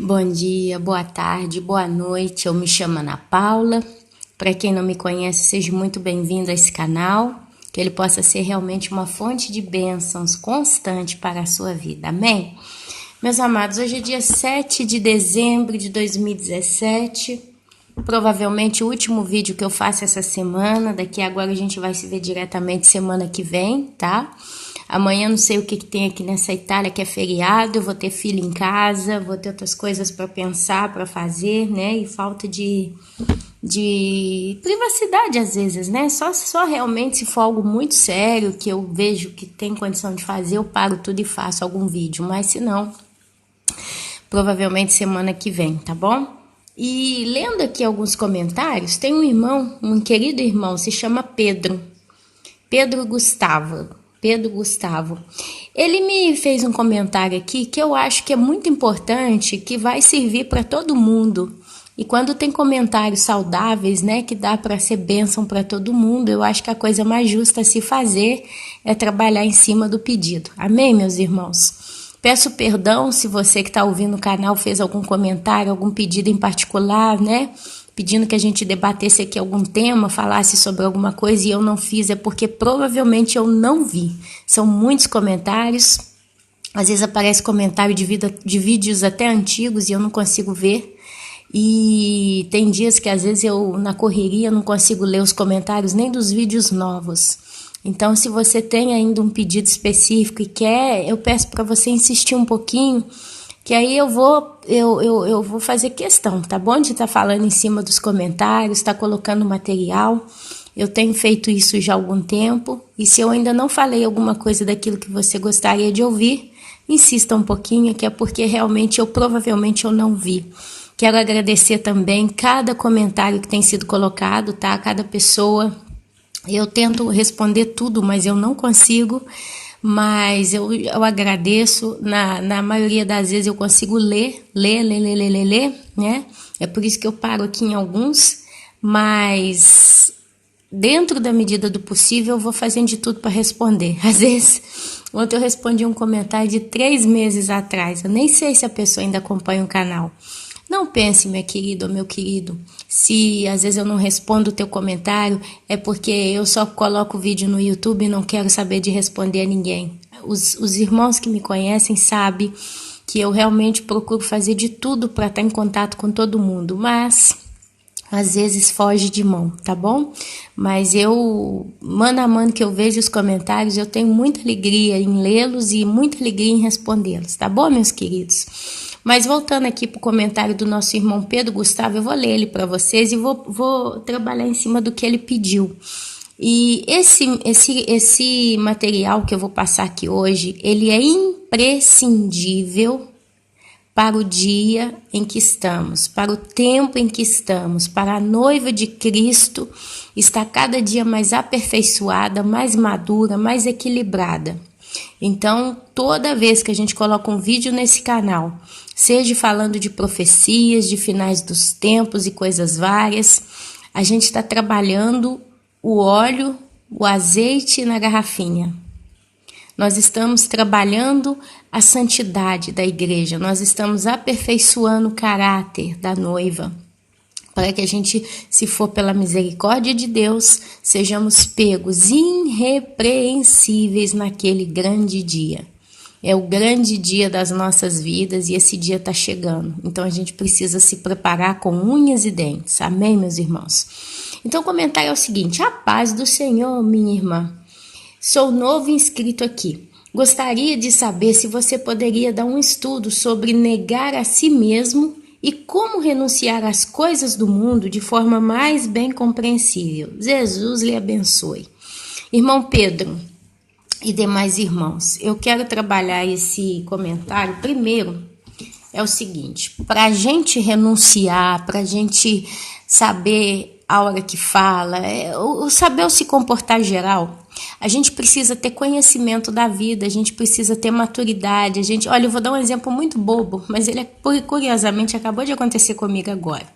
Bom dia, boa tarde, boa noite. Eu me chamo Ana Paula. Para quem não me conhece, seja muito bem-vindo a esse canal. Que ele possa ser realmente uma fonte de bênçãos constante para a sua vida. Amém? Meus amados, hoje é dia 7 de dezembro de 2017. Provavelmente o último vídeo que eu faço essa semana. Daqui agora a gente vai se ver diretamente semana que vem, tá? Amanhã não sei o que tem aqui nessa Itália, que é feriado, eu vou ter filho em casa, vou ter outras coisas para pensar, para fazer, né? E falta de privacidade às vezes, né? Só realmente se for algo muito sério, que eu vejo que tem condição de fazer, eu paro tudo e faço algum vídeo. Mas se não, provavelmente semana que vem, tá bom? E lendo aqui alguns comentários, tem um irmão, um querido irmão, se chama Pedro Gustavo. Ele me fez um comentário aqui que eu acho que é muito importante, que vai servir para todo mundo. E quando tem comentários saudáveis, né, que dá para ser bênção para todo mundo, eu acho que a coisa mais justa a se fazer é trabalhar em cima do pedido. Amém, meus irmãos? Peço perdão se você que está ouvindo o canal fez algum comentário, algum pedido em particular, né? Pedindo que a gente debatesse aqui algum tema, falasse sobre alguma coisa e eu não fiz, é porque provavelmente eu não vi. São muitos comentários, às vezes aparece comentário de vídeos até antigos e eu não consigo ver. E tem dias que às vezes eu, na correria, não consigo ler os comentários nem dos vídeos novos. Então, se você tem ainda um pedido específico e quer, eu peço para você insistir um pouquinho, que aí eu vou fazer questão, tá bom? De estar falando em cima dos comentários, estar colocando material. Eu tenho feito isso já há algum tempo, e se eu ainda não falei alguma coisa daquilo que você gostaria de ouvir, insista um pouquinho, que é porque realmente provavelmente eu não vi. Quero agradecer também cada comentário que tem sido colocado, tá? Cada pessoa. Eu tento responder tudo, mas eu não consigo. Mas eu agradeço. Na maioria das vezes eu consigo ler, né? É por isso que eu paro aqui em alguns. Mas dentro da medida do possível, eu vou fazendo de tudo para responder. Às vezes, ontem eu respondi um comentário de 3 meses atrás. Eu nem sei se a pessoa ainda acompanha o canal. Não pense, minha querida ou meu querido, se às vezes eu não respondo o teu comentário, é porque eu só coloco o vídeo no YouTube e não quero saber de responder a ninguém. Os irmãos que me conhecem sabem que eu realmente procuro fazer de tudo para estar em contato com todo mundo, mas às vezes foge de mão, tá bom? Mas eu, mano a mano que eu vejo os comentários, eu tenho muita alegria em lê-los e muita alegria em respondê-los, tá bom, meus queridos? Mas voltando aqui para o comentário do nosso irmão Pedro Gustavo, eu vou ler ele para vocês e vou trabalhar em cima do que ele pediu. E esse material que eu vou passar aqui hoje, ele é imprescindível para o dia em que estamos, para o tempo em que estamos, para a noiva de Cristo estar cada dia mais aperfeiçoada, mais madura, mais equilibrada. Então, toda vez que a gente coloca um vídeo nesse canal, seja falando de profecias, de finais dos tempos e coisas várias, a gente está trabalhando o óleo, o azeite na garrafinha. Nós estamos trabalhando a santidade da igreja, nós estamos aperfeiçoando o caráter da noiva, para que a gente, se for pela misericórdia de Deus, sejamos pegos irrepreensíveis naquele grande dia. É o grande dia das nossas vidas e esse dia está chegando. Então a gente precisa se preparar com unhas e dentes. Amém, meus irmãos? Então o comentário é o seguinte: a paz do Senhor, minha irmã. Sou novo inscrito aqui. Gostaria de saber se você poderia dar um estudo sobre negar a si mesmo e como renunciar às coisas do mundo de forma mais bem compreensível. Jesus lhe abençoe. Irmão Pedro e demais irmãos, eu quero trabalhar esse comentário. Primeiro, é o seguinte: para a gente renunciar, para a gente saber a hora que fala, saber se comportar geral, a gente precisa ter conhecimento da vida, a gente precisa ter maturidade. Olha, eu vou dar um exemplo muito bobo, mas ele curiosamente acabou de acontecer comigo agora.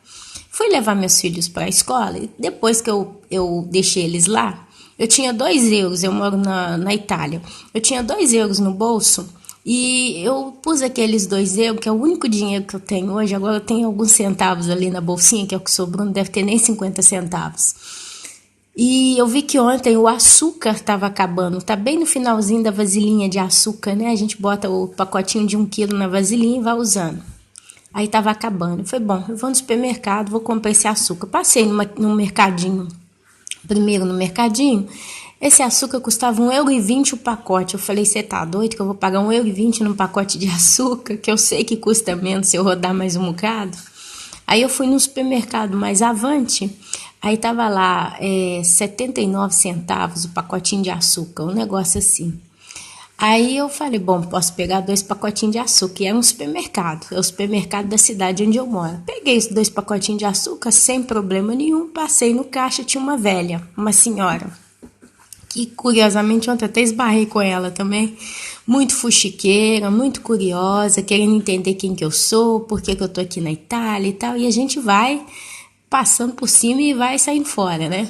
Fui levar meus filhos para a escola e depois que eu deixei eles lá, eu tinha 2 euros, eu moro na Itália, eu tinha 2 euros no bolso E eu pus aqueles 2 euros, que é o único dinheiro que eu tenho hoje. Agora eu tenho alguns centavos ali na bolsinha, que é o que sobrou, não deve ter nem 50 centavos. E eu vi que ontem o açúcar estava acabando. Tá bem no finalzinho da vasilhinha de açúcar, né? A gente bota o pacotinho de 1 quilo na vasilhinha e vai usando. Aí tava acabando. Eu falei, bom, eu vou no supermercado, vou comprar esse açúcar. Passei num mercadinho, primeiro no mercadinho. Esse açúcar custava 1,20 € o pacote. Eu falei, você tá doido que eu vou pagar 1,20 € num pacote de açúcar, que eu sei que custa menos se eu rodar mais um bocado? Aí eu fui no supermercado mais avante, aí tava lá 79 centavos o pacotinho de açúcar, um negócio assim. Aí eu falei, bom, posso pegar 2 pacotinhos de açúcar, e é um supermercado, é o supermercado da cidade onde eu moro. Peguei os 2 pacotinhos de açúcar sem problema nenhum, passei no caixa, tinha uma velha, uma senhora, que curiosamente ontem até esbarrei com ela também, muito fuxiqueira, muito curiosa, querendo entender quem que eu sou, por que eu tô aqui na Itália e tal, e a gente vai passando por cima e vai saindo fora, né?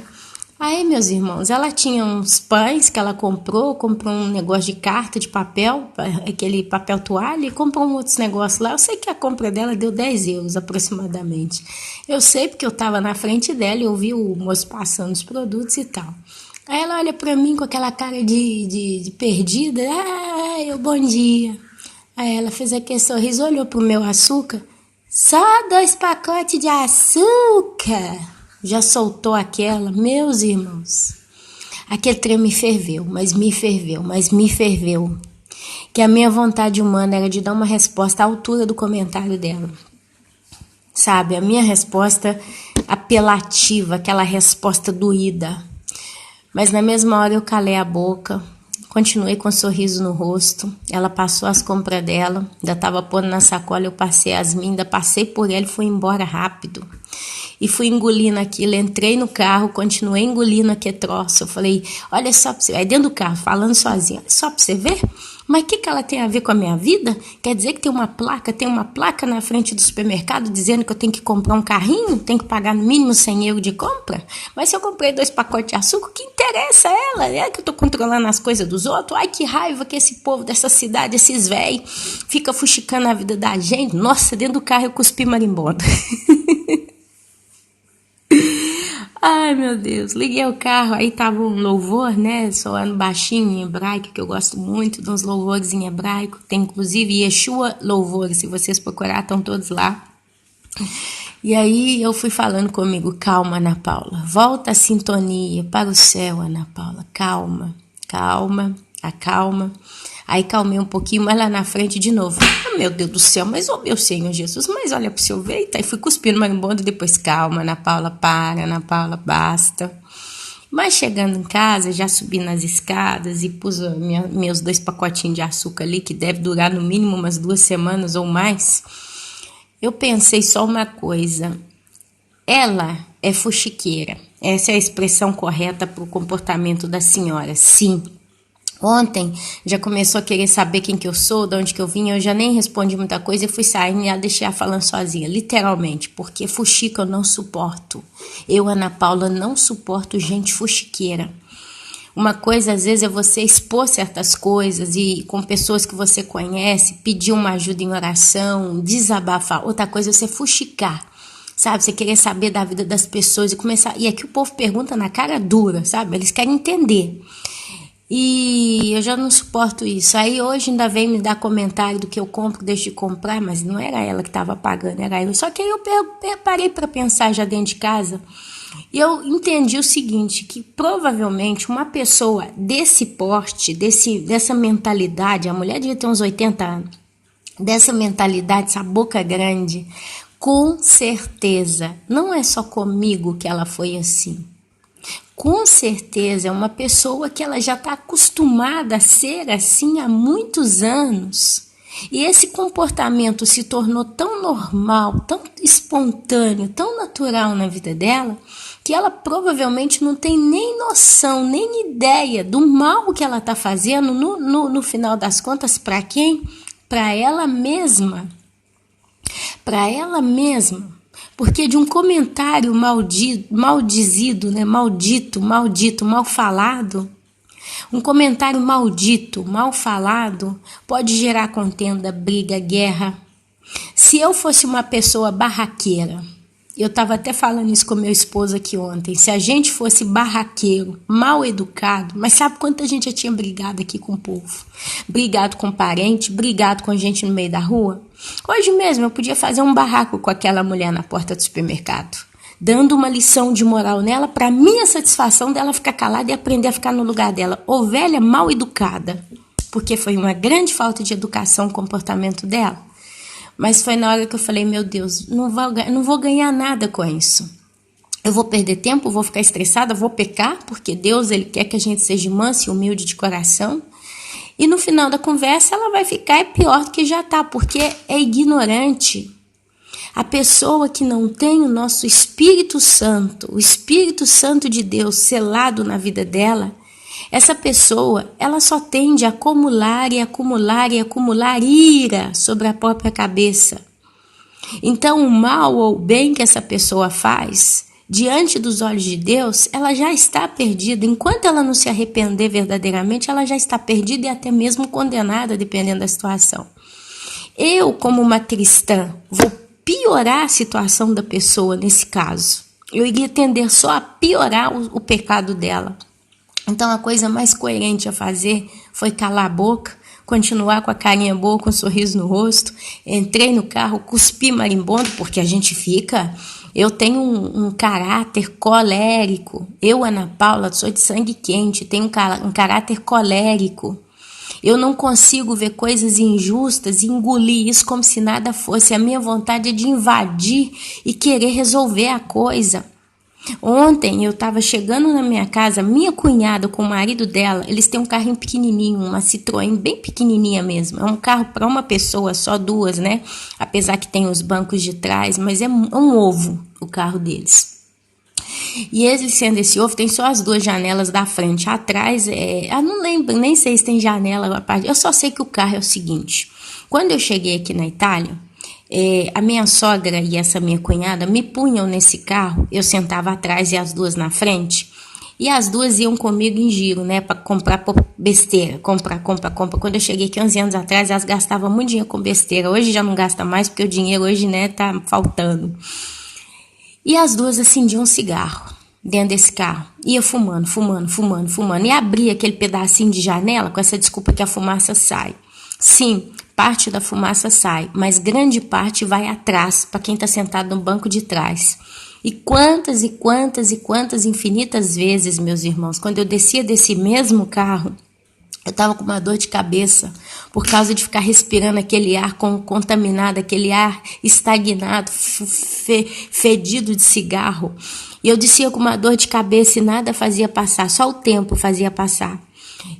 Aí, meus irmãos, ela tinha uns pães que ela comprou um negócio de carta de papel, aquele papel toalha, e comprou um outro negócio lá. Eu sei que a compra dela deu 10 euros aproximadamente. Eu sei porque eu tava na frente dela e eu vi o moço passando os produtos e tal. Aí ela olha pra mim com aquela cara de perdida. Bom dia. Aí ela fez aquele sorriso, olhou pro meu açúcar. Só 2 pacotes de açúcar. Já soltou aquela, meus irmãos. Aquele trem me ferveu, mas me ferveu, mas me ferveu. Que a minha vontade humana era de dar uma resposta à altura do comentário dela. Sabe, a minha resposta apelativa, aquela resposta doída. Mas na mesma hora eu calei a boca, continuei com um sorriso no rosto. Ela passou as compras dela, ainda estava pondo na sacola, eu passei as minhas, ainda passei por ela e fui embora rápido. E fui engolindo aquilo, entrei no carro, continuei engolindo aquele troço. Eu falei, olha só pra você, aí dentro do carro, falando sozinha, olha só pra você ver, mas o que ela tem a ver com a minha vida? Quer dizer que tem uma placa na frente do supermercado dizendo que eu tenho que comprar um carrinho, tenho que pagar no mínimo 100 euros de compra? Mas se eu comprei 2 pacotes de açúcar, o que interessa ela? É que eu tô controlando as coisas dos outros? Ai, que raiva que esse povo dessa cidade, esses velhos, fica fuxicando a vida da gente. Nossa, dentro do carro eu cuspi marimbondo. Ai, meu Deus, liguei o carro, aí tava um louvor, né, soando baixinho em hebraico, que eu gosto muito de uns louvores em hebraico, tem inclusive Yeshua Louvores, se vocês procurar, estão todos lá. E aí eu fui falando comigo, calma, Ana Paula, volta a sintonia para o céu, Ana Paula, calma, calma, acalma. Aí calmei um pouquinho, mas lá na frente de novo. Oh, meu Deus do céu, mas oh meu Senhor Jesus, mas olha pro seu ver. Aí fui cuspindo marimbondo e depois calma, Ana Paula, para, Ana Paula, basta. Mas chegando em casa, já subi nas escadas e pus meus 2 pacotinhos de açúcar ali, que deve durar no mínimo umas 2 semanas ou mais. Eu pensei só uma coisa, ela é fuxiqueira. Essa é a expressão correta para o comportamento da senhora, sim. Ontem já começou a querer saber quem que eu sou, de onde que eu vim, eu já nem respondi muita coisa e fui saindo e a deixei falando sozinha, literalmente, porque fuxica eu não suporto. Eu, Ana Paula, não suporto gente fuxiqueira. Uma coisa, às vezes, é você expor certas coisas e com pessoas que você conhece, pedir uma ajuda em oração, desabafar. Outra coisa é você fuxicar. Sabe, você querer saber da vida das pessoas e começar... E aqui o povo pergunta na cara dura, sabe? Eles querem entender. E eu já não suporto isso. Aí hoje ainda vem me dar comentário do que eu compro, deixo de comprar, mas não era ela que estava pagando, era eu. Só que aí eu parei para pensar já dentro de casa e eu entendi o seguinte, que provavelmente uma pessoa desse porte, dessa mentalidade, a mulher devia ter uns 80 anos, dessa mentalidade, essa boca grande, com certeza, não é só comigo que ela foi assim. Com certeza é uma pessoa que ela já está acostumada a ser assim há muitos anos. E esse comportamento se tornou tão normal, tão espontâneo, tão natural na vida dela, que ela provavelmente não tem nem noção, nem ideia do mal que ela está fazendo no final das contas. Para quem? Para ela mesma. Para ela mesma. Porque de um comentário maldizido, né, maldito, mal falado, Um comentário maldito, mal falado, pode gerar contenda, briga, guerra. Se eu fosse uma pessoa barraqueira, eu estava até falando isso com meu esposo aqui ontem, se a gente fosse barraqueiro, mal educado, mas sabe quanta gente já tinha brigado aqui com o povo? Brigado com parente, brigado com gente no meio da rua? Hoje mesmo eu podia fazer um barraco com aquela mulher na porta do supermercado, dando uma lição de moral nela para minha satisfação dela ficar calada e aprender a ficar no lugar dela. Ô velha mal educada, porque foi uma grande falta de educação o comportamento dela. Mas foi na hora que eu falei, meu Deus, não vou ganhar nada com isso. Eu vou perder tempo, vou ficar estressada, vou pecar, porque Deus ele quer que a gente seja manso e humilde de coração. E no final da conversa ela vai ficar pior do que já está, porque é ignorante. A pessoa que não tem o nosso Espírito Santo, o Espírito Santo de Deus selado na vida dela, essa pessoa, ela só tende a acumular e acumular e acumular ira sobre a própria cabeça. Então, o mal ou o bem que essa pessoa faz, diante dos olhos de Deus, ela já está perdida. Enquanto ela não se arrepender verdadeiramente, ela já está perdida e até mesmo condenada, dependendo da situação. Eu, como uma cristã, vou piorar a situação da pessoa nesse caso. Eu iria tender só a piorar o pecado dela. Então a coisa mais coerente a fazer foi calar a boca, continuar com a carinha boa, com um sorriso no rosto. Entrei no carro, cuspi marimbondo, porque a gente fica... Eu tenho um caráter colérico. Eu, Ana Paula, sou de sangue quente, tenho um caráter colérico. Eu não consigo ver coisas injustas e engolir isso como se nada fosse. A minha vontade é de invadir e querer resolver a coisa. Ontem eu estava chegando na minha casa, minha cunhada com o marido dela, eles têm um carrinho pequenininho, uma Citroën bem pequenininha mesmo. É um carro para uma pessoa, só duas, né? Apesar que tem os bancos de trás, mas é um ovo o carro deles. E eles sendo esse ovo, tem só as duas janelas da frente. Atrás, eu não lembro, nem sei se tem janela. Eu só sei que o carro é o seguinte. Quando eu cheguei aqui na Itália, a minha sogra e essa minha cunhada me punham nesse carro, eu sentava atrás e as duas na frente, e as duas iam comigo em giro, né, para comprar besteira, comprar. Quando eu cheguei 15 anos atrás, elas gastavam muito dinheiro com besteira, hoje já não gasta mais, porque o dinheiro hoje, né, tá faltando. E as duas acendiam um cigarro dentro desse carro, ia fumando, e abria aquele pedacinho de janela com essa desculpa que a fumaça sai. Sim, parte da fumaça sai, mas grande parte vai atrás, para quem está sentado no banco de trás. E quantas infinitas vezes, meus irmãos, quando eu descia desse mesmo carro, eu estava com uma dor de cabeça, por causa de ficar respirando aquele ar contaminado, aquele ar estagnado, fedido de cigarro. E eu descia com uma dor de cabeça e nada fazia passar, só o tempo fazia passar.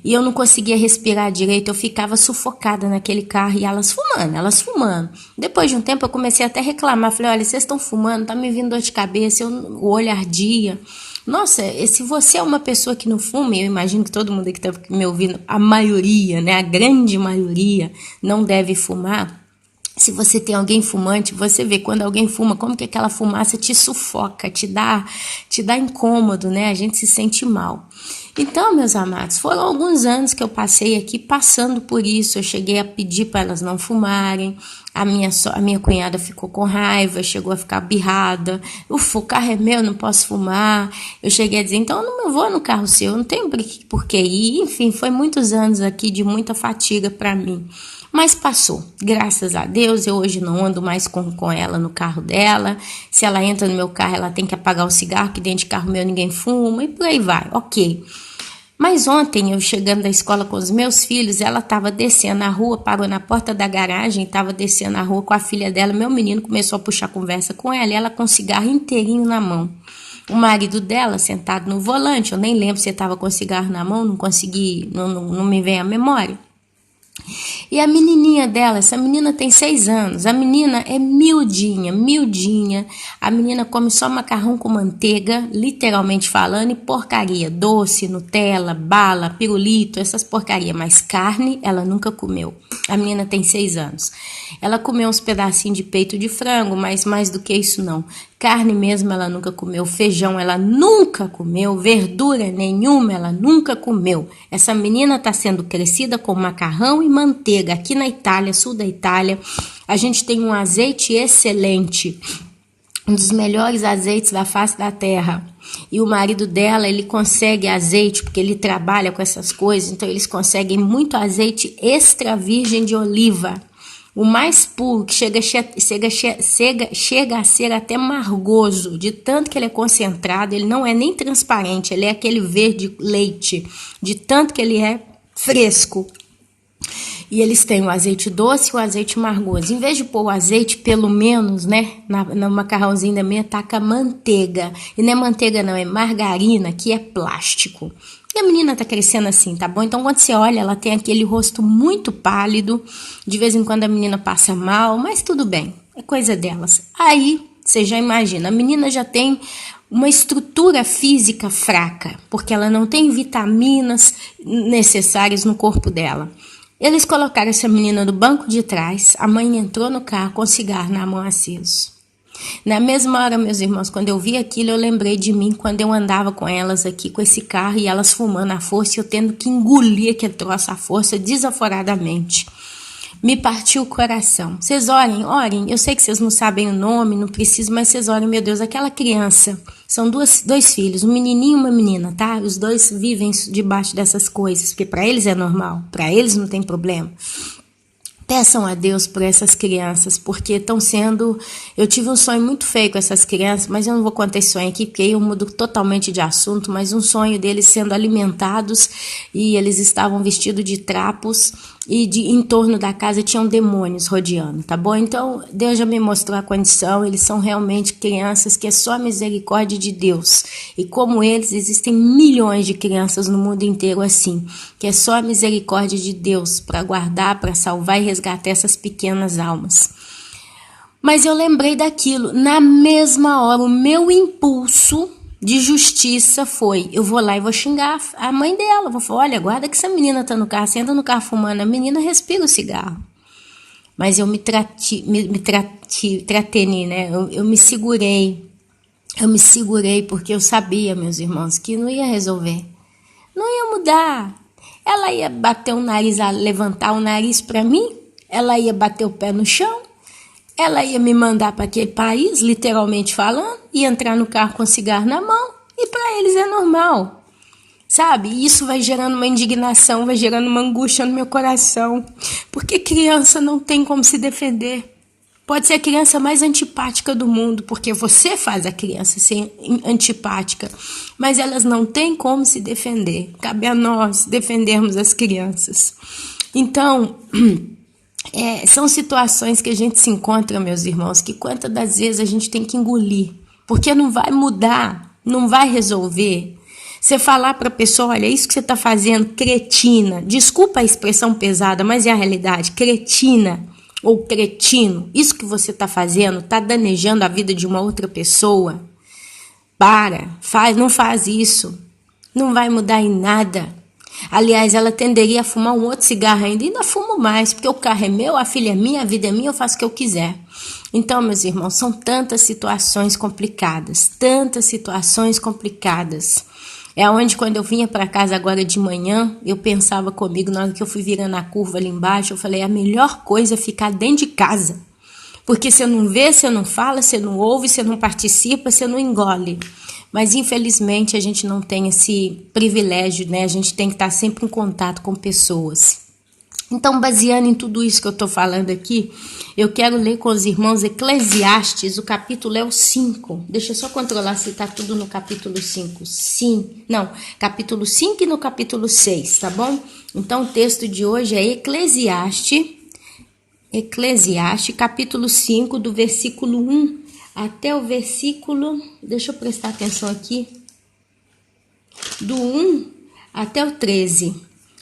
E eu não conseguia respirar direito, eu ficava sufocada naquele carro e elas fumando. Depois de um tempo eu comecei até a reclamar, falei, olha, vocês estão fumando, tá me vindo dor de cabeça, o olho ardia. Nossa, se você é uma pessoa que não fuma, eu imagino que todo mundo que está me ouvindo, a maioria, né, a grande maioria não deve fumar. Se você tem alguém fumante, você vê quando alguém fuma, como que aquela fumaça te sufoca, te dá incômodo, né? A gente se sente mal. Então, meus amados, foram alguns anos que eu passei aqui passando por isso. Eu cheguei a pedir para elas não fumarem. A minha cunhada ficou com raiva, chegou a ficar birrada. O carro é meu, não posso fumar. Eu cheguei a dizer, então eu não vou no carro seu, eu não tenho por que ir. Enfim, foi muitos anos aqui de muita fatiga para mim. Mas passou, graças a Deus, eu hoje não ando mais com ela no carro dela. Se ela entra no meu carro, ela tem que apagar o cigarro, que dentro de carro meu ninguém fuma, e por aí vai, ok. Mas ontem, eu chegando da escola com os meus filhos, ela estava descendo a rua, parou na porta da garagem, estava descendo a rua com a filha dela, meu menino começou a puxar conversa com ela, e ela com o cigarro inteirinho na mão. O marido dela sentado no volante, eu nem lembro se estava com o cigarro na mão, não consegui, não me vem à memória. E a menininha dela, essa menina tem 6 anos, a menina é miudinha, a menina come só macarrão com manteiga, literalmente falando, e porcaria, doce, Nutella, bala, pirulito, essas porcarias, mas carne ela nunca comeu. A menina tem 6 anos. Ela comeu uns pedacinhos de peito de frango, mas mais do que isso não. carne mesmo ela nunca comeu, feijão ela nunca comeu, verdura nenhuma ela nunca comeu. Essa menina está sendo crescida com macarrão e manteiga. Aqui na Itália, sul da Itália, a gente tem um azeite excelente, um dos melhores azeites da face da terra. E o marido dela, ele consegue azeite, porque ele trabalha com essas coisas, então eles conseguem muito azeite extra virgem de oliva. O mais puro, que chega a ser até margoso, de tanto que ele é concentrado, ele não é nem transparente, ele é aquele verde leite, de tanto que ele é fresco. E eles têm o azeite doce e o azeite margoso. Em vez de pôr o azeite, pelo menos, né, no macarrãozinho da minha, taca manteiga. E não é manteiga não, é margarina, que é plástico. E a menina tá crescendo assim, tá bom? Então, quando você olha, ela tem aquele rosto muito pálido. De vez em quando a menina passa mal, mas tudo bem, é coisa delas. Aí, você já imagina, a menina já tem uma estrutura física fraca, porque ela não tem vitaminas necessárias no corpo dela. Eles colocaram essa menina no banco de trás, a mãe entrou no carro com cigarro na mão aceso. Na mesma hora, meus irmãos, quando eu vi aquilo, eu lembrei de mim quando eu andava com elas aqui, com esse carro, e elas fumando à força, e eu tendo que engolir aquele troço à força, desaforadamente. Me partiu o coração. Vocês orem. Eu sei que vocês não sabem o nome, não preciso, mas vocês orem, meu Deus, aquela criança. São dois filhos, um menininho e uma menina, tá? Os dois vivem debaixo dessas coisas, porque para eles é normal, para eles não tem problema. Peçam a Deus por essas crianças, porque estão sendo... Eu tive um sonho muito feio com essas crianças, mas eu não vou contar esse sonho aqui, porque aí eu mudo totalmente de assunto, mas um sonho deles sendo alimentados, e eles estavam vestidos de trapos, e em torno da casa tinham demônios rodeando, tá bom? Então, Deus já me mostrou a condição, eles são realmente crianças que é só a misericórdia de Deus. E como eles, existem milhões de crianças no mundo inteiro assim, que é só a misericórdia de Deus para guardar, para salvar e resgatar essas pequenas almas. Mas eu lembrei daquilo, na mesma hora, o meu impulso de justiça foi, eu vou lá e vou xingar a mãe dela, vou falar, olha, guarda que essa menina tá no carro, você anda no carro fumando, a menina respira o cigarro. Mas eu me trateni, né, eu me segurei porque eu sabia, meus irmãos, que não ia resolver, não ia mudar. Ela ia bater o nariz, levantar o nariz para mim, ela ia bater o pé no chão, ela ia me mandar para aquele país, literalmente falando, e entrar no carro com cigarro na mão, e para eles é normal, sabe? E isso vai gerando uma indignação, vai gerando uma angústia no meu coração, porque criança não tem como se defender. Pode ser a criança mais antipática do mundo, porque você faz a criança ser antipática, mas elas não têm como se defender. Cabe a nós defendermos as crianças. Então, são situações que a gente se encontra, meus irmãos, que quantas das vezes a gente tem que engolir, porque não vai mudar, não vai resolver. Você falar para a pessoa, olha, isso que você está fazendo, cretina, desculpa a expressão pesada, mas é a realidade, cretina ou cretino, isso que você está fazendo está danejando a vida de uma outra pessoa. Não faz isso, não vai mudar em nada. Aliás, ela tenderia a fumar um outro cigarro ainda fumo mais, porque o carro é meu, a filha é minha, a vida é minha, eu faço o que eu quiser. Então, meus irmãos, são tantas situações complicadas. É onde, quando eu vinha para casa agora de manhã, eu pensava comigo, na hora que eu fui virando a curva ali embaixo, eu falei, a melhor coisa é ficar dentro de casa. Porque você não vê, você não fala, você não ouve, você não participa, você não engole. Mas, infelizmente, a gente não tem esse privilégio, né? A gente tem que estar sempre em contato com pessoas. Então, baseando em tudo isso que eu estou falando aqui, eu quero ler com os irmãos Eclesiastes, o capítulo é o 5. Deixa eu só controlar se está tudo no capítulo 5. Capítulo 5 e no capítulo 6, tá bom? Então, o texto de hoje é Eclesiastes, capítulo 5, do versículo 1 até o versículo, deixa eu prestar atenção aqui, do 1 até o 13.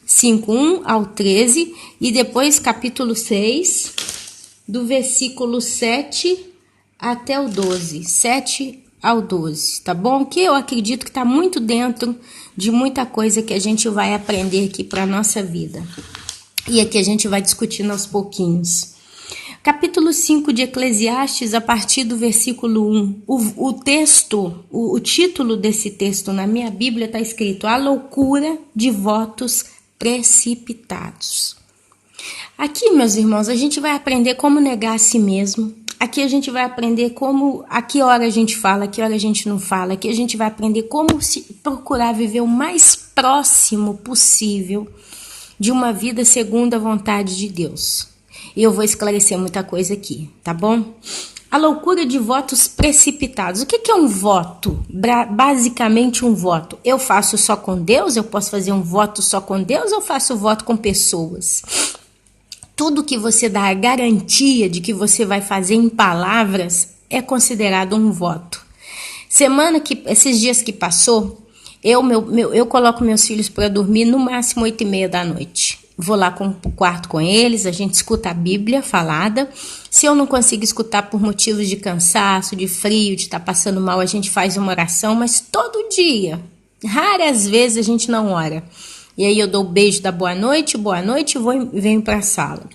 5, 1 ao 13, e depois capítulo 6, do versículo 7 até o 12, 7 ao 12, tá bom? Que eu acredito que está muito dentro de muita coisa que a gente vai aprender aqui para a nossa vida. E aqui a gente vai discutindo aos pouquinhos. Capítulo 5 de Eclesiastes, a partir do versículo 1. O título desse texto na minha Bíblia está escrito: A loucura de votos precipitados. Aqui, meus irmãos, a gente vai aprender como negar a si mesmo. Aqui a gente vai aprender a que hora a gente fala, a que hora a gente não fala. Aqui a gente vai aprender como procurar viver o mais próximo possível de uma vida segundo a vontade de Deus. E eu vou esclarecer muita coisa aqui, tá bom? A loucura de votos precipitados. O que é um voto? Basicamente um voto. Eu faço só com Deus? Eu posso fazer um voto só com Deus ou faço voto com pessoas? Tudo que você dá a garantia de que você vai fazer em palavras é considerado um voto. Esses dias que passou, eu coloco meus filhos para dormir no máximo 8h30 da noite. Vou lá pro quarto com eles, a gente escuta a Bíblia falada. Se eu não consigo escutar por motivos de cansaço, de frio, de estar passando mal, a gente faz uma oração, mas todo dia, raras vezes a gente não ora. E aí eu dou o beijo da boa noite e venho para a sala.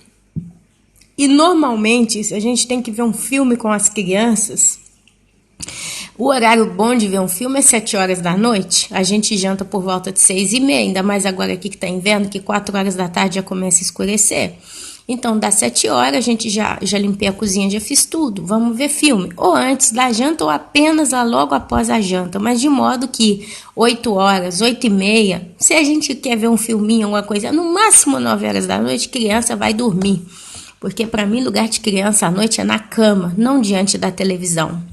E normalmente, se a gente tem que ver um filme com as crianças, o horário bom de ver um filme é 7 horas da noite. A gente janta por volta de 6h30, ainda mais agora aqui que está inverno, que 4 horas da tarde já começa a escurecer. Então, das 7 horas, a gente já limpei a cozinha, já fiz tudo. Vamos ver filme. Ou antes da janta, ou apenas logo após a janta. Mas de modo que 8 horas, 8h30, se a gente quer ver um filminho, alguma coisa, no máximo 9 horas da noite, criança vai dormir. Porque para mim, lugar de criança à noite é na cama, não diante da televisão.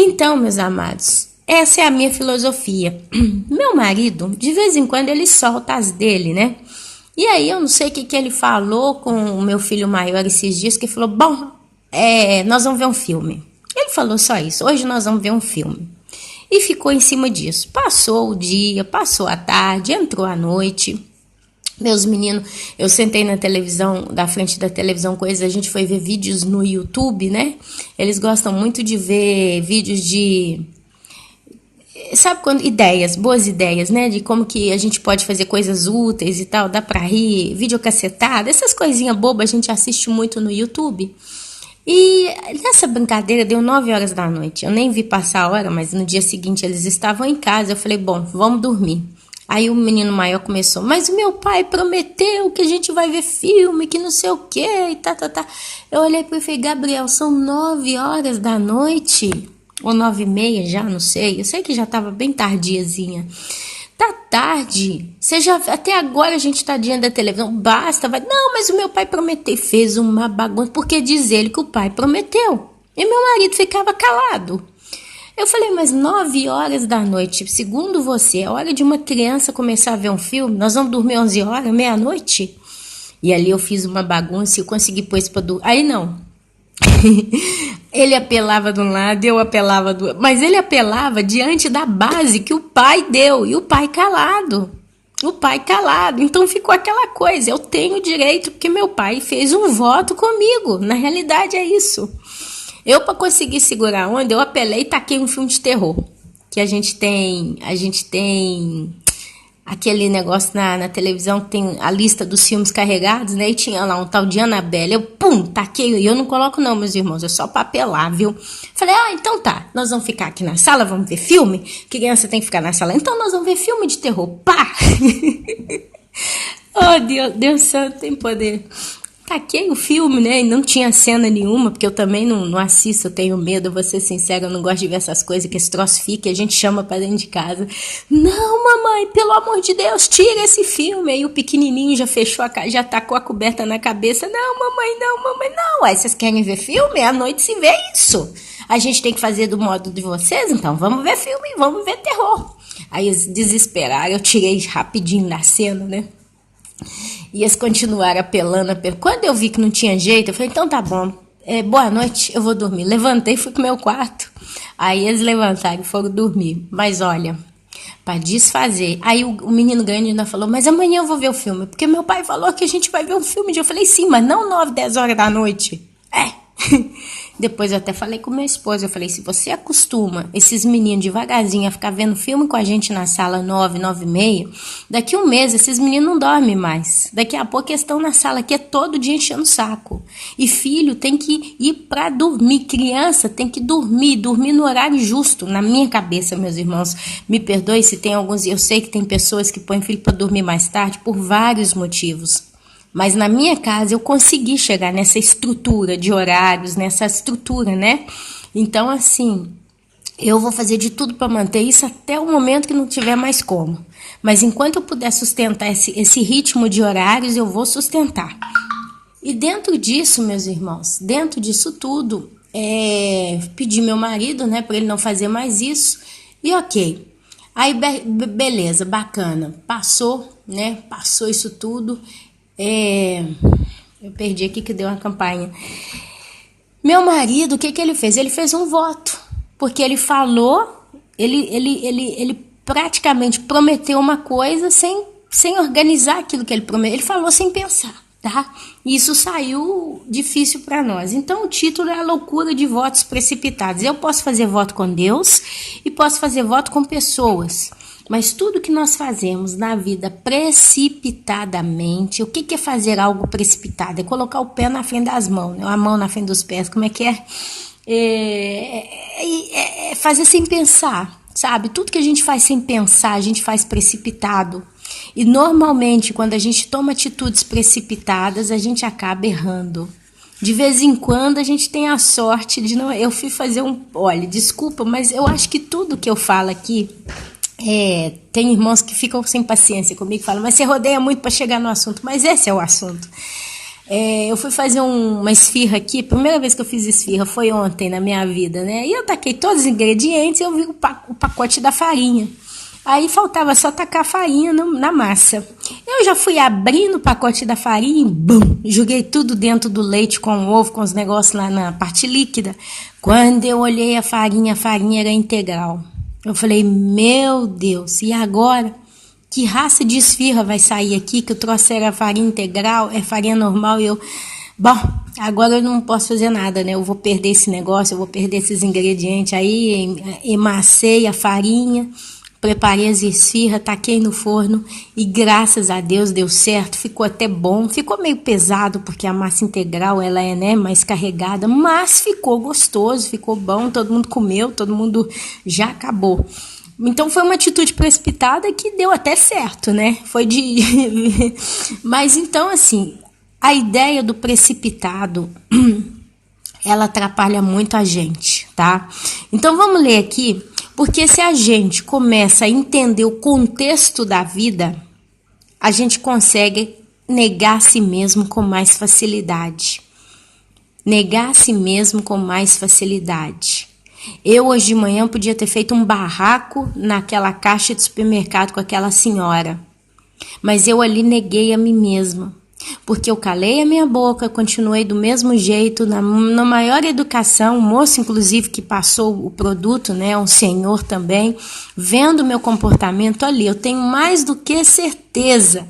Então, meus amados, essa é a minha filosofia. Meu marido, de vez em quando, ele solta as dele, né? E aí eu não sei o que ele falou com o meu filho maior esses dias, que falou, bom, nós vamos ver um filme. Ele falou só isso, hoje nós vamos ver um filme. E ficou em cima disso. Passou o dia, passou a tarde, entrou a noite. Meus meninos, eu sentei na televisão, da frente da televisão com eles, a gente foi ver vídeos no YouTube, né? Eles gostam muito de ver vídeos de... Sabe quando? Boas ideias, né? De como que a gente pode fazer coisas úteis e tal, dá pra rir, videocassetada, essas coisinhas bobas a gente assiste muito no YouTube. E nessa brincadeira deu 9 horas da noite. Eu nem vi passar a hora, mas no dia seguinte eles estavam em casa. Eu falei, bom, vamos dormir. Aí o menino maior começou, mas o meu pai prometeu que a gente vai ver filme, que não sei o quê, e tá. Eu olhei para ele e falei, Gabriel, são 9 horas da noite, ou 9h30 já, não sei. Eu sei que já estava bem tardiazinha. Tá tarde, até agora a gente tá diante da televisão, basta, vai. Não, mas o meu pai prometeu, fez uma bagunça, porque diz ele que o pai prometeu. E meu marido ficava calado. Eu falei, mas 9 horas da noite, segundo você, é hora de uma criança começar a ver um filme? Nós vamos dormir 11 horas, meia-noite? E ali eu fiz uma bagunça e eu consegui pôr isso pra dormir. Aí não. Ele apelava de um lado, eu apelava do outro. Mas ele apelava diante da base que o pai deu. E o pai calado. Então ficou aquela coisa. Eu tenho direito porque meu pai fez um voto comigo. Na realidade é isso. Eu, para conseguir segurar a onda, eu apelei e taquei um filme de terror. Que a gente tem aquele negócio na televisão que tem a lista dos filmes carregados, né? E tinha lá um tal de Annabelle. Eu, taquei. E eu não coloco não, meus irmãos. É só pra apelar, viu? Falei, então tá. Nós vamos ficar aqui na sala, vamos ver filme? Criança tem que ficar na sala. Então nós vamos ver filme de terror. Pá! Oh, Deus santo, tem poder. Taquei o filme, né? E não tinha cena nenhuma, porque eu também não assisto, eu tenho medo, eu vou ser sincera, eu não gosto de ver essas coisas, que esse troço fica e a gente chama pra dentro de casa. Não, mamãe, pelo amor de Deus, tira esse filme. Aí o pequenininho já fechou já tacou a coberta na cabeça. Não, mamãe, não. Aí vocês querem ver filme? À noite se vê isso. A gente tem que fazer do modo de vocês, então vamos ver filme, vamos ver terror. Aí eles desesperaram, eu tirei rapidinho da cena, né? E eles continuaram apelando. Quando eu vi que não tinha jeito, eu falei, então tá bom, boa noite, eu vou dormir. Levantei e fui pro meu quarto. Aí eles levantaram e foram dormir. Mas olha, pra desfazer. Aí o menino grande ainda falou, mas amanhã eu vou ver o filme, porque meu pai falou que a gente vai ver um filme. Eu falei, sim, mas não 9, 10 horas da noite. Depois eu até falei com meu esposo, eu falei, se você acostuma esses meninos devagarzinho a ficar vendo filme com a gente na sala 9, 9 e meia, daqui um mês esses meninos não dormem mais. Daqui a pouco eles estão na sala aqui é todo dia enchendo o saco. E filho tem que ir para dormir, criança tem que dormir no horário justo, na minha cabeça, meus irmãos. Me perdoe se tem alguns, eu sei que tem pessoas que põem filho para dormir mais tarde por vários motivos. Mas na minha casa eu consegui chegar nessa estrutura de horários, nessa estrutura, né? Então, assim, eu vou fazer de tudo para manter isso até o momento que não tiver mais como. Mas enquanto eu puder sustentar esse ritmo de horários, eu vou sustentar. E dentro disso, meus irmãos, dentro disso tudo, pedi meu marido, né, para ele não fazer mais isso. E ok. Aí, beleza, bacana. Passou, né? Passou isso tudo. Eu perdi aqui que deu uma campainha. Meu marido, o que ele fez? Ele fez um voto, porque ele falou, ele praticamente prometeu uma coisa sem organizar aquilo que ele prometeu. Ele falou sem pensar, tá? E isso saiu difícil para nós. Então o título é a loucura de votos precipitados. Eu posso fazer voto com Deus e posso fazer voto com pessoas. Mas tudo que nós fazemos na vida precipitadamente, o que é fazer algo precipitado? É colocar o pé na frente das mãos, a mão na frente dos pés, como é que é? É fazer sem pensar, sabe? Tudo que a gente faz sem pensar, a gente faz precipitado. E normalmente, quando a gente toma atitudes precipitadas, a gente acaba errando. De vez em quando a gente tem a sorte de não... Eu fui fazer olha, desculpa, mas eu acho que tudo que eu falo aqui... tem irmãos que ficam sem paciência comigo e falam, mas você rodeia muito para chegar no assunto, mas esse é o assunto. Eu fui fazer uma esfirra aqui, a primeira vez que eu fiz esfirra foi ontem na minha vida, né? E eu taquei todos os ingredientes e eu vi o pacote da farinha. Aí faltava só tacar a farinha na massa. Eu já fui abrindo o pacote da farinha e bum, joguei tudo dentro do leite com o ovo, com os negócios lá na parte líquida. Quando eu olhei a farinha era integral. Eu falei, meu Deus, e agora? Que raça de esfirra vai sair aqui? Que eu trouxe era farinha integral, é farinha normal. E bom, agora eu não posso fazer nada, né? Eu vou perder esse negócio, eu vou perder esses ingredientes. Aí emassei a farinha, preparei as esfirras, taquei no forno e graças a Deus deu certo, ficou até bom. Ficou meio pesado porque a massa integral ela é, né, mais carregada, mas ficou gostoso, ficou bom, todo mundo comeu, todo mundo já acabou. Então foi uma atitude precipitada que deu até certo, né? Mas então assim, a ideia do precipitado ela atrapalha muito a gente, tá? Então vamos ler aqui. Porque se a gente começa a entender o contexto da vida, a gente consegue negar a si mesmo com mais facilidade. Negar a si mesmo com mais facilidade. Eu hoje de manhã podia ter feito um barraco naquela caixa de supermercado com aquela senhora. Mas eu ali neguei a mim mesma. Porque eu calei a minha boca, continuei do mesmo jeito, na maior educação, o moço inclusive que passou o produto, né, um senhor também, vendo o meu comportamento ali, eu tenho mais do que certeza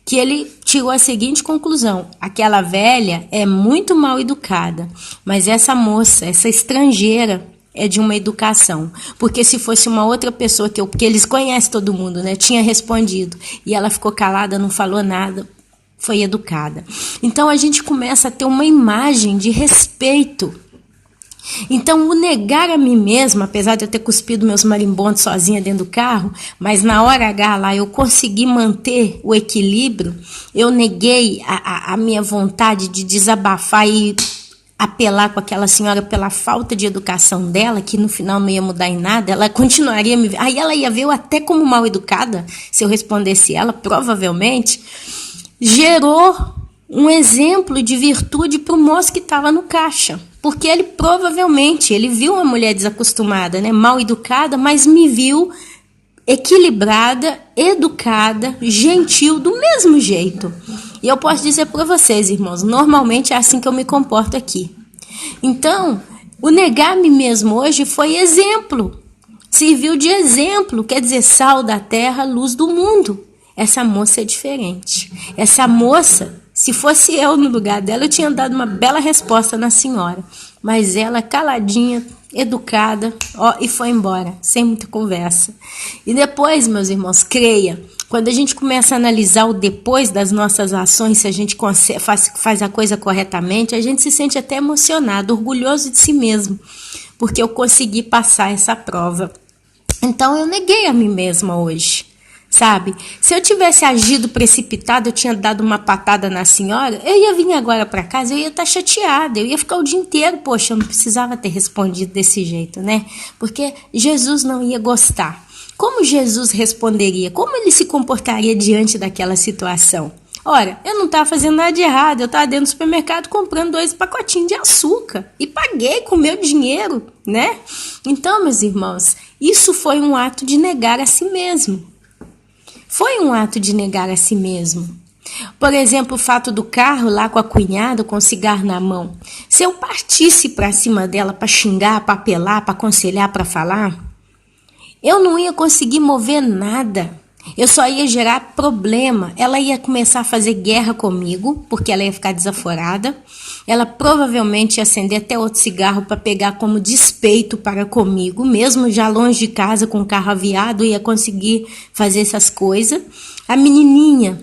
que ele tirou a seguinte conclusão, aquela velha é muito mal educada, mas essa moça, essa estrangeira, é de uma educação, porque se fosse uma outra pessoa, porque eles conhecem todo mundo, né, tinha respondido, e ela ficou calada, não falou nada, foi educada. Então a gente começa a ter uma imagem de respeito. Então o negar a mim mesma, apesar de eu ter cuspido meus marimbondos sozinha dentro do carro, mas na hora H lá eu consegui manter o equilíbrio, eu neguei a minha vontade de desabafar e apelar com aquela senhora pela falta de educação dela, que no final não ia mudar em nada, ela continuaria me... Aí ela ia ver eu até como mal educada, se eu respondesse ela, provavelmente... gerou um exemplo de virtude para o moço que estava no caixa, porque ele provavelmente, ele viu uma mulher desacostumada, né, mal educada, mas me viu equilibrada, educada, gentil, do mesmo jeito. E eu posso dizer para vocês, irmãos, normalmente é assim que eu me comporto aqui. Então, o negar-me mesmo hoje foi exemplo, serviu de exemplo, quer dizer, sal da terra, luz do mundo. Essa moça é diferente. Essa moça Se fosse eu no lugar dela, eu tinha dado uma bela resposta na senhora. Mas ela, caladinha, educada, ó, e foi embora, sem muita conversa. E depois, meus irmãos, creia, quando a gente começa a analisar o depois das nossas ações, se a gente faz a coisa corretamente, a gente se sente até emocionado, orgulhoso de si mesmo, porque eu consegui passar essa prova. Então eu neguei a mim mesma hoje. Sabe? Se eu tivesse agido precipitado, eu tinha dado uma patada na senhora, eu ia vir agora para casa, eu ia estar chateada, eu ia ficar o dia inteiro, poxa, eu não precisava ter respondido desse jeito, né? Porque Jesus não ia gostar. Como Jesus responderia? Como ele se comportaria diante daquela situação? Ora, eu não estava fazendo nada de errado, eu estava dentro do supermercado comprando 2 pacotinhos de açúcar e paguei com o meu dinheiro, né? Então, meus irmãos, isso foi um ato de negar a si mesmo. Foi um ato de negar a si mesmo. Por exemplo, o fato do carro lá com a cunhada, com o cigarro na mão. Se eu partisse para cima dela para xingar, para apelar, para aconselhar, para falar, eu não ia conseguir mover nada. Eu só ia gerar problema. Ela ia começar a fazer guerra comigo, porque ela ia ficar desaforada. Ela provavelmente ia acender até outro cigarro para pegar como despeito para comigo, mesmo já longe de casa com o carro aviado, ia conseguir fazer essas coisas. A menininha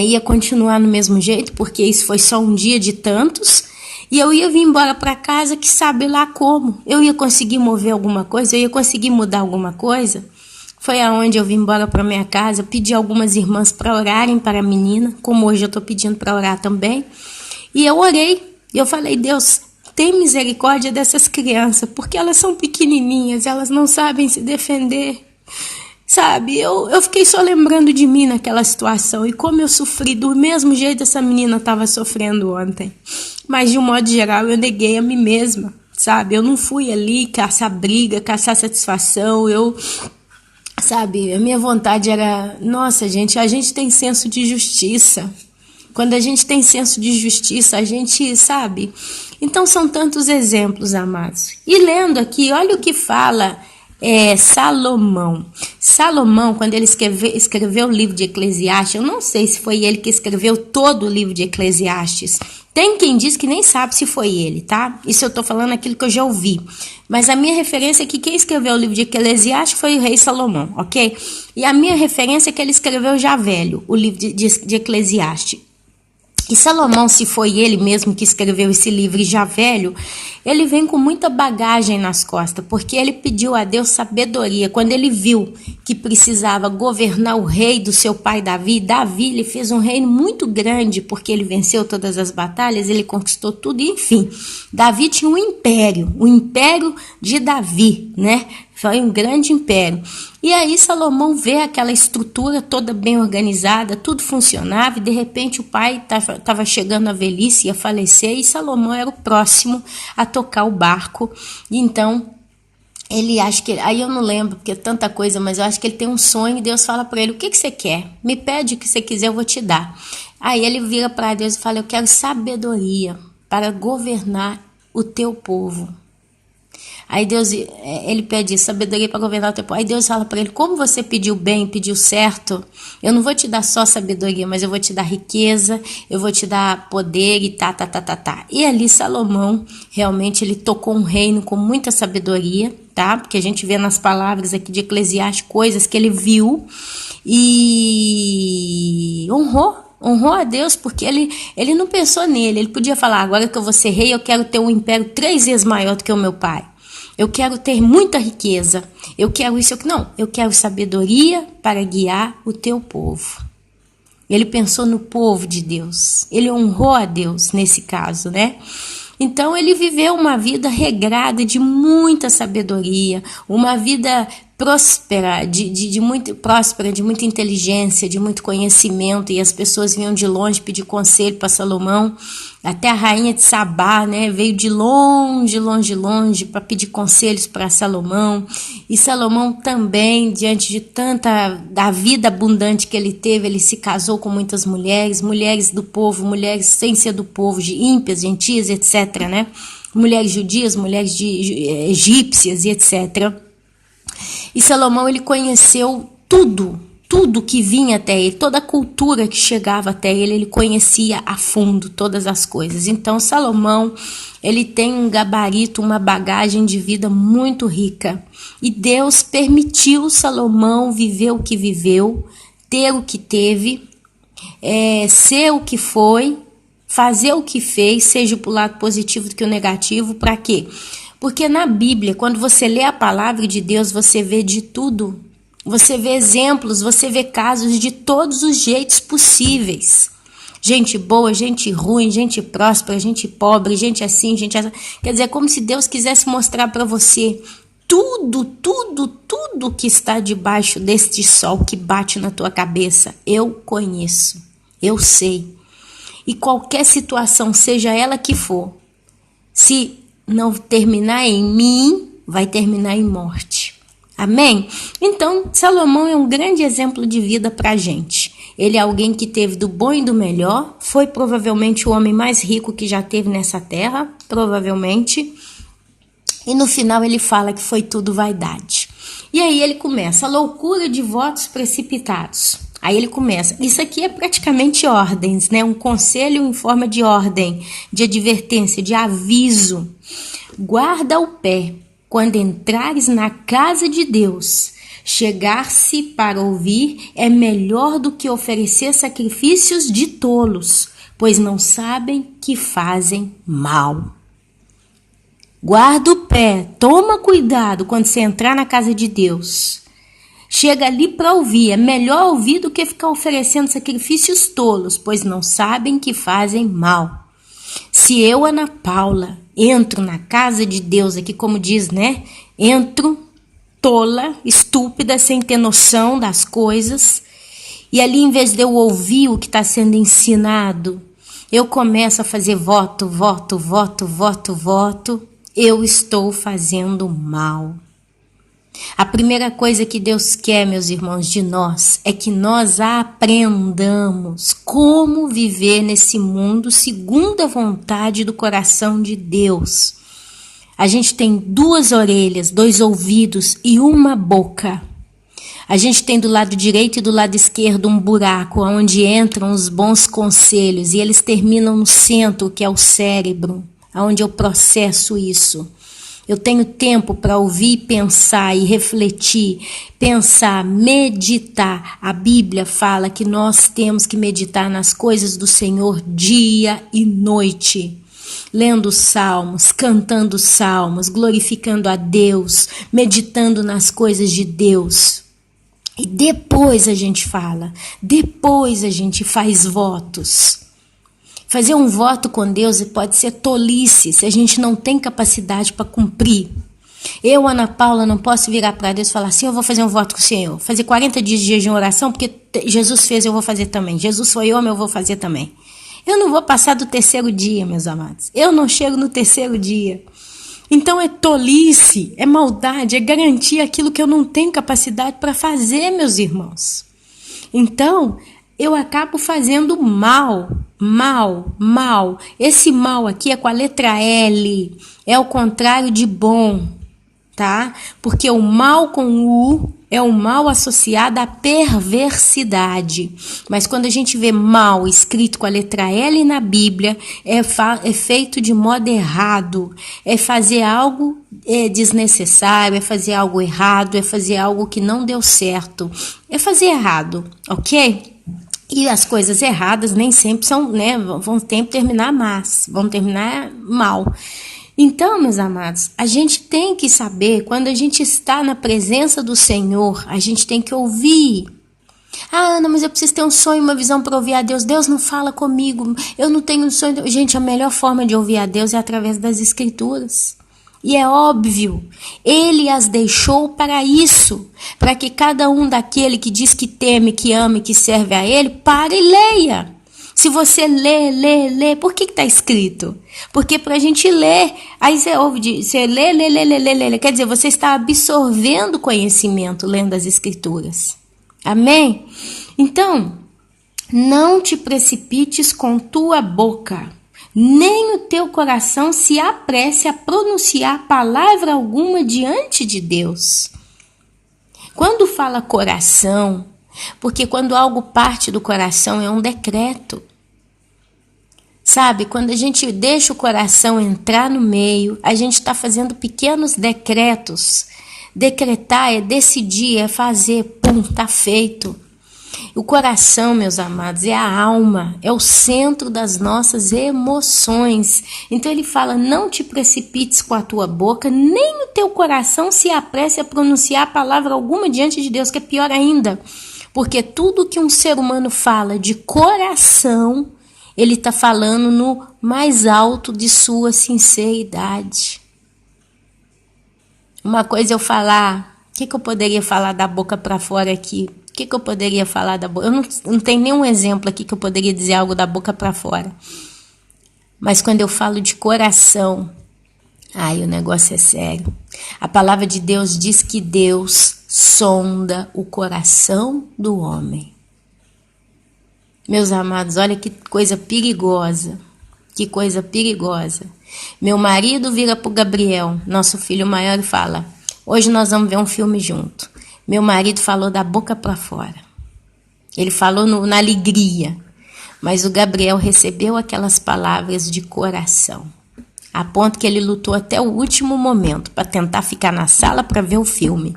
ia continuar no mesmo jeito, porque isso foi só um dia de tantos. E eu ia vir embora para casa, que sabe lá como. Eu ia conseguir mover alguma coisa, eu ia conseguir mudar alguma coisa. Foi aonde eu vim embora para minha casa, pedi algumas irmãs para orarem para a menina, como hoje eu estou pedindo para orar também. E eu orei, eu falei, Deus, tem misericórdia dessas crianças, porque elas são pequenininhas, elas não sabem se defender. Sabe, eu fiquei só lembrando de mim naquela situação e como eu sofri do mesmo jeito essa menina estava sofrendo ontem. Mas de um modo geral eu neguei a mim mesma, sabe, eu não fui ali caçar briga, caçar satisfação, sabe, a minha vontade era, nossa gente, a gente tem senso de justiça. Quando a gente tem senso de justiça, a gente sabe. Então são tantos exemplos, amados. E lendo aqui, olha o que fala Salomão. Salomão, quando ele escreveu o livro de Eclesiastes, eu não sei se foi ele que escreveu todo o livro de Eclesiastes. Tem quem diz que nem sabe se foi ele, tá? Isso eu tô falando aquilo que eu já ouvi. Mas a minha referência é que quem escreveu o livro de Eclesiastes foi o rei Salomão, ok? E a minha referência é que ele escreveu já velho, o livro de Eclesiastes. E Salomão, se foi ele mesmo que escreveu esse livro já velho, ele vem com muita bagagem nas costas, porque ele pediu a Deus sabedoria. Quando ele viu que precisava governar o rei do seu pai Davi, ele fez um reino muito grande, porque ele venceu todas as batalhas, ele conquistou tudo, enfim. Davi tinha um império, o império de Davi, né? Foi um grande império. E aí Salomão vê aquela estrutura toda bem organizada, tudo funcionava, e de repente o pai estava chegando à velhice, ia falecer, e Salomão era o próximo a tocar o barco. E então ele acha que, aí eu não lembro porque é tanta coisa, mas eu acho que ele tem um sonho e Deus fala para ele, o que você quer? Me pede o que você quiser, eu vou te dar. Aí ele vira para Deus e fala, eu quero sabedoria para governar o teu povo. Aí Deus, ele pede sabedoria para governar o teu povo. Aí Deus fala para ele, como você pediu bem, pediu certo, eu não vou te dar só sabedoria, mas eu vou te dar riqueza, eu vou te dar poder e tá. E ali Salomão, realmente, ele tocou um reino com muita sabedoria, tá? Porque a gente vê nas palavras aqui de Eclesiastes coisas que ele viu e honrou a Deus, porque ele não pensou nele, ele podia falar, agora que eu vou ser rei, eu quero ter um império 3 vezes maior do que o meu pai. Eu quero ter muita riqueza, eu quero isso, eu quero sabedoria para guiar o teu povo. Ele pensou no povo de Deus, ele honrou a Deus nesse caso, né? Então ele viveu uma vida regrada de muita sabedoria, uma vida próspera, de muita inteligência, de muito conhecimento, e as pessoas vinham de longe pedir conselho para Salomão. Até a rainha de Sabá, né, veio de longe para pedir conselhos para Salomão. E Salomão também, diante de da vida abundante que ele teve, ele se casou com muitas mulheres do povo, mulheres sem ser do povo, de ímpias, gentias, etc., né? Mulheres judias, mulheres egípcias e etc. E Salomão, ele conheceu tudo tudo que vinha até ele, toda a cultura que chegava até ele, ele conhecia a fundo todas as coisas. Então, Salomão, ele tem um gabarito, uma bagagem de vida muito rica. E Deus permitiu Salomão viver o que viveu, ter o que teve, ser o que foi, fazer o que fez, seja pro lado positivo do que o negativo. Para quê? Porque na Bíblia, quando você lê a palavra de Deus, você vê de tudo. Você vê exemplos, você vê casos de todos os jeitos possíveis. Gente boa, gente ruim, gente próspera, gente pobre, gente assim, gente assim. Quer dizer, é como se Deus quisesse mostrar para você tudo que está debaixo deste sol que bate na tua cabeça. Eu conheço, eu sei. E qualquer situação, seja ela que for, se não terminar em mim, vai terminar em morte. Amém? Então, Salomão é um grande exemplo de vida para a gente. Ele é alguém que teve do bom e do melhor, foi provavelmente o homem mais rico que já teve nessa terra, provavelmente. E no final ele fala que foi tudo vaidade. E aí ele começa a loucura de votos precipitados. Aí ele começa, isso aqui é praticamente ordens, né? Um conselho em forma de ordem, de advertência, de aviso. Guarda o pé. Quando entrares na casa de Deus, chegar-se para ouvir é melhor do que oferecer sacrifícios de tolos, pois não sabem que fazem mal. Guarda o pé, toma cuidado quando você entrar na casa de Deus. Chega ali para ouvir, é melhor ouvir do que ficar oferecendo sacrifícios tolos, pois não sabem que fazem mal. Se eu, Ana Paula, entro na casa de Deus aqui, como diz, né? Entro tola, estúpida, sem ter noção das coisas. E ali, em vez de eu ouvir o que está sendo ensinado, eu começo a fazer voto. Eu estou fazendo mal. A primeira coisa que Deus quer, meus irmãos, de nós, é que nós aprendamos como viver nesse mundo segundo a vontade do coração de Deus. A gente tem 2 orelhas, 2 ouvidos e uma boca. A gente tem do lado direito e do lado esquerdo um buraco onde entram os bons conselhos e eles terminam no centro, que é o cérebro, onde eu processo isso. Eu tenho tempo para ouvir, pensar e refletir, pensar, meditar. A Bíblia fala que nós temos que meditar nas coisas do Senhor dia e noite. Lendo salmos, cantando salmos, glorificando a Deus, meditando nas coisas de Deus. E depois a gente fala, depois a gente faz votos. Fazer um voto com Deus pode ser tolice se a gente não tem capacidade para cumprir. Eu, Ana Paula, não posso virar para Deus e falar assim, eu vou fazer um voto com o Senhor. Fazer 40 dias de jejum e oração, porque Jesus fez, eu vou fazer também. Jesus foi homem, eu vou fazer também. Eu não vou passar do 3º dia, meus amados. Eu não chego no 3º dia. Então é tolice, é maldade, é garantir aquilo que eu não tenho capacidade para fazer, meus irmãos. Então, eu acabo fazendo mal. Esse mal aqui é com a letra L, é o contrário de bom, tá? Porque o mal com U é o mal associado à perversidade. Mas quando a gente vê mal escrito com a letra L na Bíblia, é feito de modo errado, é fazer algo desnecessário, é fazer algo errado, é fazer algo que não deu certo, é fazer errado, ok? E as coisas erradas nem sempre são, né, vão sempre terminar vão terminar mal. Então, meus amados, a gente tem que saber, quando a gente está na presença do Senhor, a gente tem que ouvir. Ah, Ana, mas eu preciso ter um sonho, uma visão para ouvir a Deus. Deus não fala comigo, eu não tenho um sonho. Gente, a melhor forma de ouvir a Deus é através das Escrituras. E é óbvio, ele as deixou para isso, para que cada um daquele que diz que teme, que ama e que serve a ele, pare e leia. Se você lê, por que está escrito? Porque para a gente ler, aí você ouve, você lê, quer dizer, você está absorvendo conhecimento lendo as Escrituras. Amém? Então, não te precipites com tua boca, nem o teu coração se apresse a pronunciar palavra alguma diante de Deus. Quando fala coração, Porque quando algo parte do coração é um decreto. Sabe, quando a gente deixa o coração entrar no meio, a gente está fazendo pequenos decretos. Decretar é decidir, é fazer, pum, tá feito. O coração, meus amados, é a alma, é o centro das nossas emoções. Então ele fala, não te precipites com a tua boca, nem o teu coração se apresse a pronunciar palavra alguma diante de Deus, que é pior ainda. Porque tudo que um ser humano fala de coração, ele está falando no mais alto de sua sinceridade. Uma coisa é eu falar, o que eu poderia falar da boca para fora aqui? O que eu poderia falar da boca? Eu não tenho nenhum exemplo aqui que eu poderia dizer algo da boca para fora. Mas quando eu falo de coração, aí o negócio é sério. A palavra de Deus diz que Deus sonda o coração do homem. Meus amados, olha que coisa perigosa. Que coisa perigosa. Meu marido vira pro Gabriel, nosso filho maior, e fala, hoje nós vamos ver um filme junto. Meu marido falou da boca para fora. Ele falou na alegria. Mas o Gabriel recebeu aquelas palavras de coração. A ponto que ele lutou até o último momento para tentar ficar na sala para ver o filme.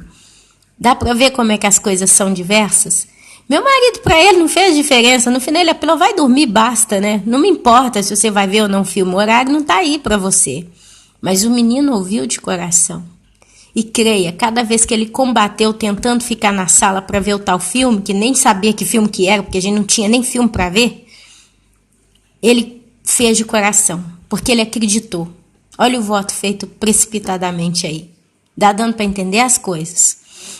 Dá para ver como é que as coisas são diversas? Meu marido, para ele, não fez diferença. No final, ele apelou, vai dormir, basta, né? Não me importa se você vai ver ou não o filme. O horário não tá aí para você. Mas o menino ouviu de coração. E creia, cada vez que ele combateu tentando ficar na sala para ver o tal filme, que nem sabia que filme que era, porque a gente não tinha nem filme para ver, ele fez de coração, porque ele acreditou. Olha o voto feito precipitadamente aí. Dá dando para entender as coisas.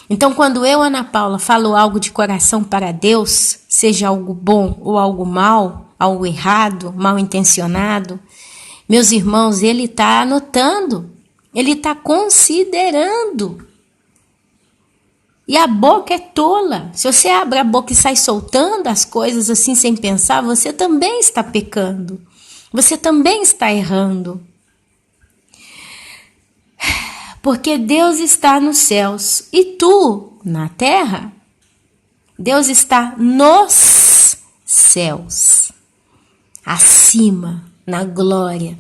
Então, quando eu, Ana Paula, falo algo de coração para Deus, seja algo bom ou algo mal, algo errado, mal intencionado, meus irmãos, ele está anotando, ele está considerando. E a boca é tola. Se você abre a boca e sai soltando as coisas assim sem pensar, você também está pecando. Você também está errando. Porque Deus está nos céus e tu na terra. Deus está nos céus, acima, na glória.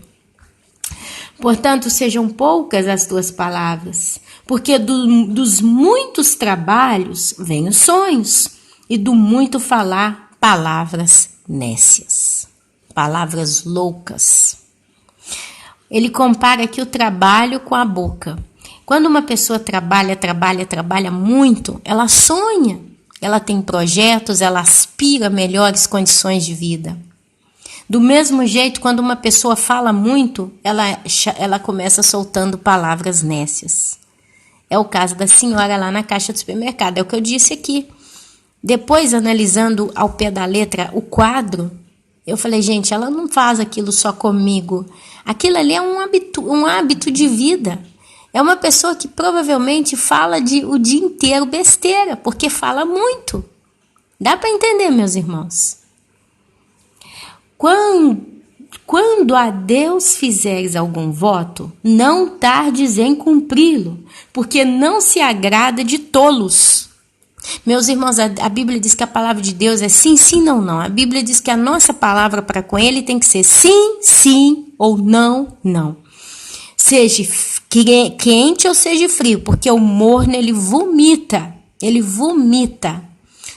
Portanto, sejam poucas as tuas palavras, porque dos muitos trabalhos vêm os sonhos, e do muito falar, palavras nécias, palavras loucas. Ele compara aqui o trabalho com a boca. Quando uma pessoa trabalha muito, ela sonha, ela tem projetos, ela aspira a melhores condições de vida. Do mesmo jeito, quando uma pessoa fala muito, ela começa soltando palavras nécias. É o caso da senhora lá na caixa do supermercado, é o que eu disse aqui. Depois, analisando ao pé da letra o quadro, eu falei, gente, ela não faz aquilo só comigo. Aquilo ali é um hábito de vida. É uma pessoa que provavelmente fala o dia inteiro besteira, porque fala muito. Dá para entender, meus irmãos? Quando a Deus fizeres algum voto, não tardes em cumpri-lo, porque não se agrada de tolos. Meus irmãos, a Bíblia diz que a palavra de Deus é sim, sim, não, não. A Bíblia diz que a nossa palavra para com ele tem que ser sim, sim ou não, não. Seja quente ou seja frio, porque o morno ele vomita.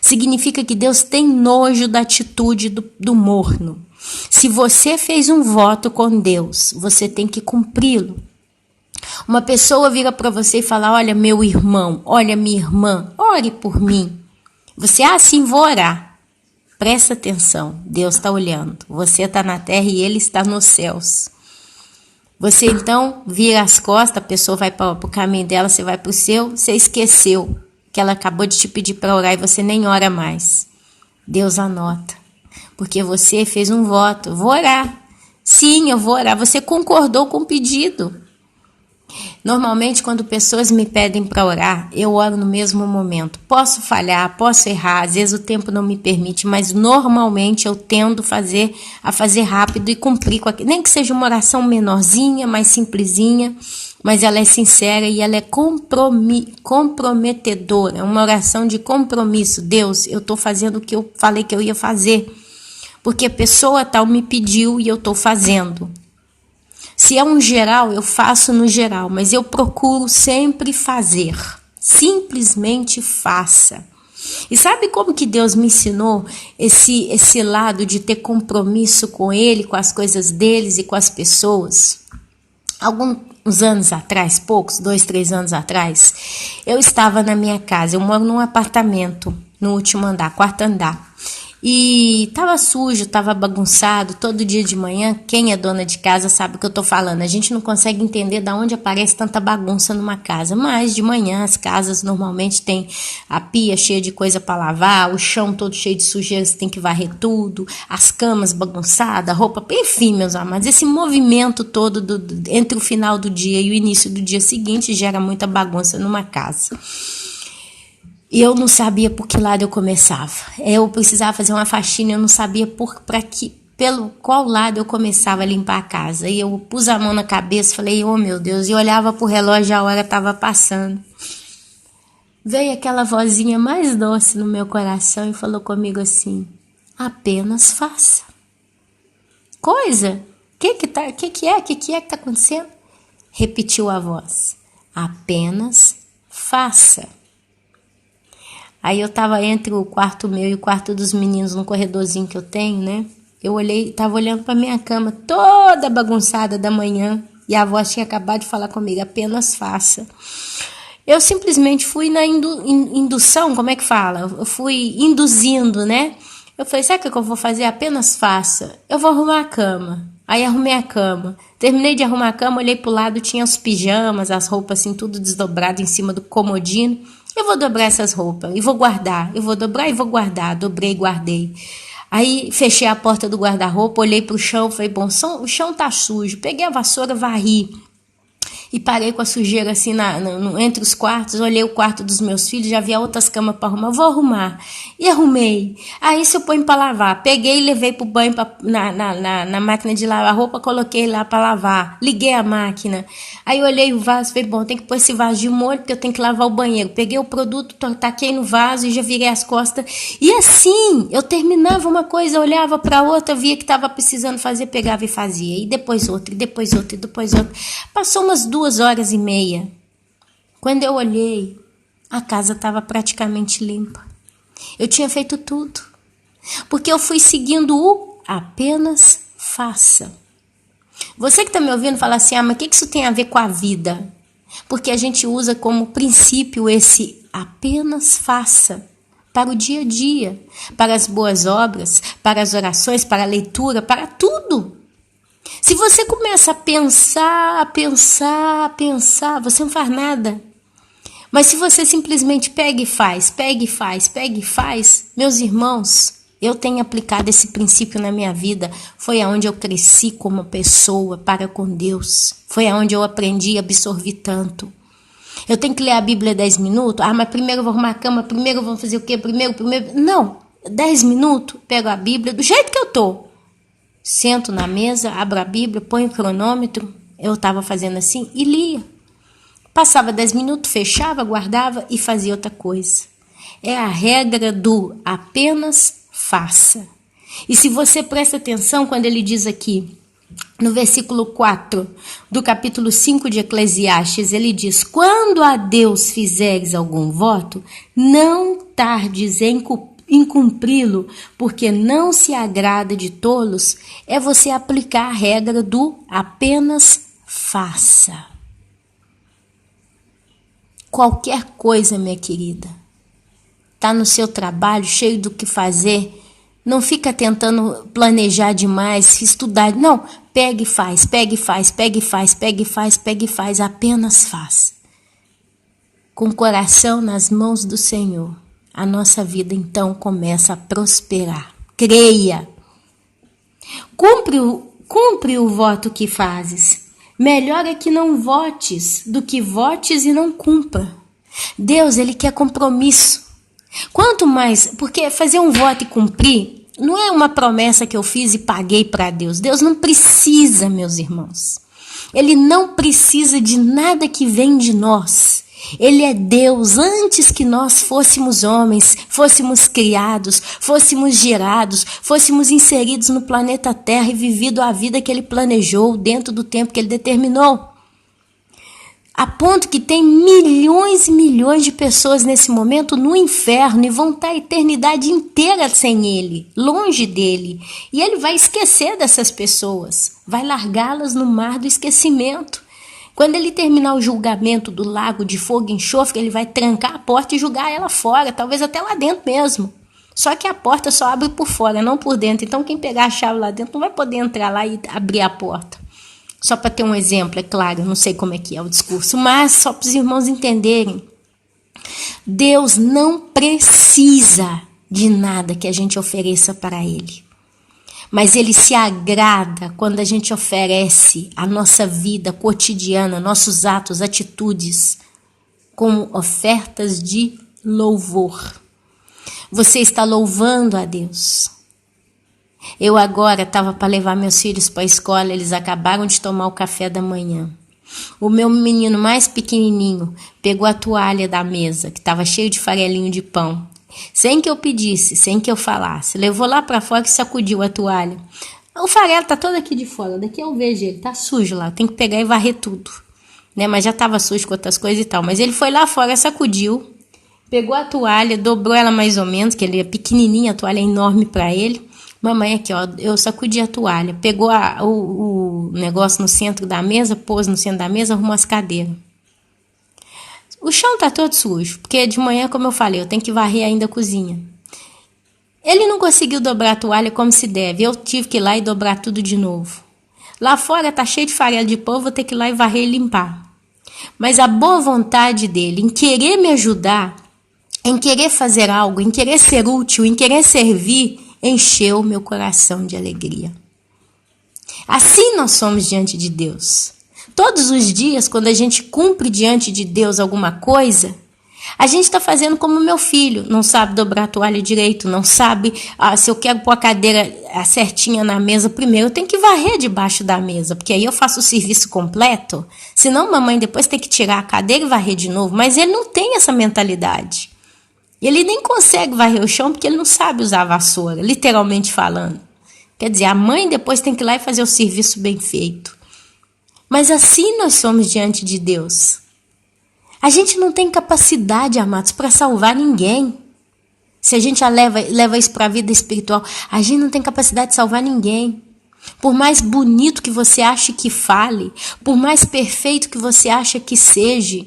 Significa que Deus tem nojo da atitude do morno. Se você fez um voto com Deus, você tem que cumpri-lo. Uma pessoa vira para você e fala, olha meu irmão, olha minha irmã, ore por mim. Você, sim, vou orar. Presta atenção, Deus está olhando. Você está na terra e Ele está nos céus. Você então vira as costas, a pessoa vai para o caminho dela, você vai para o seu, você esqueceu que ela acabou de te pedir para orar e você nem ora mais. Deus anota, porque você fez um voto, vou orar. Sim, eu vou orar. Você concordou com o pedido. Normalmente, quando pessoas me pedem para orar, eu oro no mesmo momento. Posso falhar, posso errar, às vezes o tempo não me permite, mas normalmente eu tendo a fazer rápido e cumprir com aquilo. Nem que seja uma oração menorzinha, mais simplesinha, mas ela é sincera e ela é comprometedora. Uma oração de compromisso. Deus, eu estou fazendo o que eu falei que eu ia fazer, porque a pessoa tal me pediu e eu estou fazendo. Se é um geral, eu faço no geral, mas eu procuro sempre fazer. Simplesmente faça. E sabe como que Deus me ensinou esse lado de ter compromisso com Ele, com as coisas deles e com as pessoas? Alguns anos atrás, poucos, 2, 3 anos atrás, eu estava na minha casa. Eu moro num apartamento, no último andar, quarto andar. E tava sujo, tava bagunçado, todo dia de manhã, quem é dona de casa sabe o que eu tô falando. A gente não consegue entender de onde aparece tanta bagunça numa casa, mas de manhã as casas normalmente tem a pia cheia de coisa para lavar, o chão todo cheio de sujeira, você tem que varrer tudo, as camas bagunçadas, roupa, enfim, meus amados, esse movimento todo entre o final do dia e o início do dia seguinte gera muita bagunça numa casa. E eu não sabia por que lado eu começava. Eu precisava fazer uma faxina, eu não sabia pelo qual lado eu começava a limpar a casa. E eu pus a mão na cabeça, falei, oh meu Deus, e olhava pro relógio, a hora estava passando. Veio aquela vozinha mais doce no meu coração e falou comigo assim, apenas faça. Coisa? Que é que tá acontecendo? Repetiu a voz, apenas faça. Aí eu tava entre o quarto meu e o quarto dos meninos, num corredorzinho que eu tenho, né? Eu tava olhando pra minha cama, toda bagunçada da manhã, e a voz tinha acabado de falar comigo, apenas faça. Eu simplesmente fui na indução, como é que fala? Eu fui induzindo, né? Eu falei, sabe o que eu vou fazer? Apenas faça. Eu vou arrumar a cama. Aí arrumei a cama. Terminei de arrumar a cama, olhei pro lado, tinha os pijamas, as roupas assim, tudo desdobrado em cima do comodino. Eu vou dobrar essas roupas e vou guardar. Eu vou dobrar e vou guardar. Dobrei e guardei. Aí fechei a porta do guarda-roupa, olhei pro chão, falei, bom, o chão tá sujo. Peguei a vassoura, varri. E parei com a sujeira assim entre os quartos, olhei o quarto dos meus filhos, já havia outras camas para arrumar, vou arrumar. E arrumei. Aí se eu ponho para lavar, peguei e levei pro banho na máquina de lavar roupa, coloquei lá para lavar, liguei a máquina. Aí olhei o vaso, falei, bom, tem que pôr esse vaso de molho, porque eu tenho que lavar o banheiro. Peguei o produto, taquei no vaso e já virei as costas. E assim, eu terminava uma coisa, olhava para outra, via que estava precisando fazer, pegava e fazia. E depois outra, e depois outra, e depois outra. Passou umas 2h30. Quando eu olhei, a casa estava praticamente limpa. Eu tinha feito tudo. Porque eu fui seguindo o apenas faça. Você que está me ouvindo fala assim, mas o que isso tem a ver com a vida? Porque a gente usa como princípio esse apenas faça. Para o dia a dia, para as boas obras, para as orações, para a leitura, para tudo. Se você começa a pensar, você não faz nada. Mas se você simplesmente pega e faz, meus irmãos, eu tenho aplicado esse princípio na minha vida. Foi aonde eu cresci como pessoa para com Deus. Foi aonde eu aprendi e absorvi tanto. Eu tenho que ler a Bíblia 10 minutos? Mas primeiro eu vou arrumar a cama, primeiro eu vou fazer o quê? Primeiro. Não, 10 minutos, pego a Bíblia do jeito que eu tô. Sento na mesa, abro a Bíblia, ponho o cronômetro, eu estava fazendo assim e lia. Passava 10 minutos, fechava, guardava e fazia outra coisa. É a regra do apenas faça. E se você presta atenção quando ele diz aqui, no versículo 4 do capítulo 5 de Eclesiastes, ele diz, quando a Deus fizeres algum voto, não tardes em cumpri-lo, porque não se agrada de tolos, é você aplicar a regra do apenas faça. Qualquer coisa, minha querida, tá no seu trabalho, cheio do que fazer, não fica tentando planejar demais, estudar, não, pega e faz, apenas faz. Com o coração nas mãos do Senhor, a nossa vida então começa a prosperar. Creia. Cumpre o voto que fazes. Melhor é que não votes do que votes e não cumpra. Deus, ele quer compromisso. Quanto mais, porque fazer um voto e cumprir não é uma promessa que eu fiz e paguei para Deus. Deus não precisa, meus irmãos. Ele não precisa de nada que vem de nós. Ele é Deus antes que nós fôssemos homens, fôssemos criados, fôssemos gerados, fôssemos inseridos no planeta Terra e vivido a vida que ele planejou dentro do tempo que ele determinou. A ponto que tem milhões e milhões de pessoas nesse momento no inferno e vão estar a eternidade inteira sem ele, longe dele. E ele vai esquecer dessas pessoas, vai largá-las no mar do esquecimento. Quando ele terminar o julgamento do lago de fogo e enxofre, ele vai trancar a porta e jogar ela fora, talvez até lá dentro mesmo. Só que a porta só abre por fora, não por dentro. Então quem pegar a chave lá dentro não vai poder entrar lá e abrir a porta. Só para ter um exemplo, é claro, eu não sei como é que é o discurso, mas só para os irmãos entenderem. Deus não precisa de nada que a gente ofereça para ele. Mas ele se agrada quando a gente oferece a nossa vida cotidiana, nossos atos, atitudes, como ofertas de louvor. Você está louvando a Deus. Eu agora estava para levar meus filhos para a escola, eles acabaram de tomar o café da manhã. O meu menino mais pequenininho pegou a toalha da mesa, que estava cheio de farelinho de pão. Sem que eu pedisse, sem que eu falasse, levou lá para fora e sacudiu a toalha. O farelo tá todo aqui de fora, daqui eu vejo ele, tá sujo lá, tem que pegar e varrer tudo. Né? Mas já estava sujo com outras coisas e tal. Mas ele foi lá fora, sacudiu, pegou a toalha, dobrou ela mais ou menos, que ele é pequenininho, a toalha é enorme para ele. Mamãe, aqui, ó, eu sacudi a toalha, pegou o negócio no centro da mesa, pôs no centro da mesa, arrumou as cadeiras. O chão tá todo sujo, porque de manhã, como eu falei, eu tenho que varrer ainda a cozinha. Ele não conseguiu dobrar a toalha como se deve, eu tive que ir lá e dobrar tudo de novo. Lá fora tá cheio de farelo de pão, vou ter que ir lá e varrer e limpar. Mas a boa vontade dele em querer me ajudar, em querer fazer algo, em querer ser útil, em querer servir, encheu meu coração de alegria. Assim nós somos diante de Deus. Todos os dias, quando a gente cumpre diante de Deus alguma coisa, a gente está fazendo como meu filho, não sabe dobrar a toalha direito, não sabe, se eu quero pôr a cadeira certinha na mesa primeiro, eu tenho que varrer debaixo da mesa, porque aí eu faço o serviço completo, senão mamãe depois tem que tirar a cadeira e varrer de novo, mas ele não tem essa mentalidade. Ele nem consegue varrer o chão porque ele não sabe usar a vassoura, literalmente falando. Quer dizer, a mãe depois tem que ir lá e fazer o serviço bem feito. Mas assim nós somos diante de Deus. A gente não tem capacidade, amados, para salvar ninguém. Se a gente leva isso para a vida espiritual, a gente não tem capacidade de salvar ninguém. Por mais bonito que você ache que fale, por mais perfeito que você ache que seja,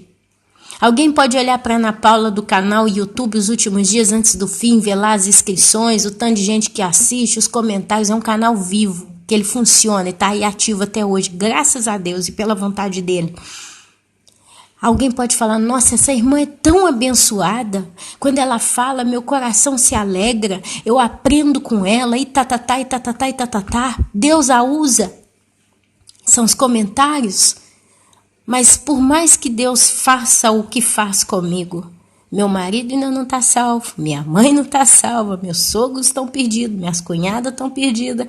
alguém pode olhar para Ana Paula do canal YouTube os últimos dias antes do fim, ver lá as inscrições, o tanto de gente que assiste, os comentários, é um canal vivo, que ele funciona e está aí ativo até hoje, graças a Deus e pela vontade dele. Alguém pode falar, nossa, essa irmã é tão abençoada, quando ela fala, meu coração se alegra, eu aprendo com ela, e tatatá, e tatatá, e tatatá, Deus a usa. São os comentários. Mas por mais que Deus faça o que faz comigo, meu marido ainda não está salvo, minha mãe não está salva, meus sogros estão perdidos, minhas cunhadas estão perdidas.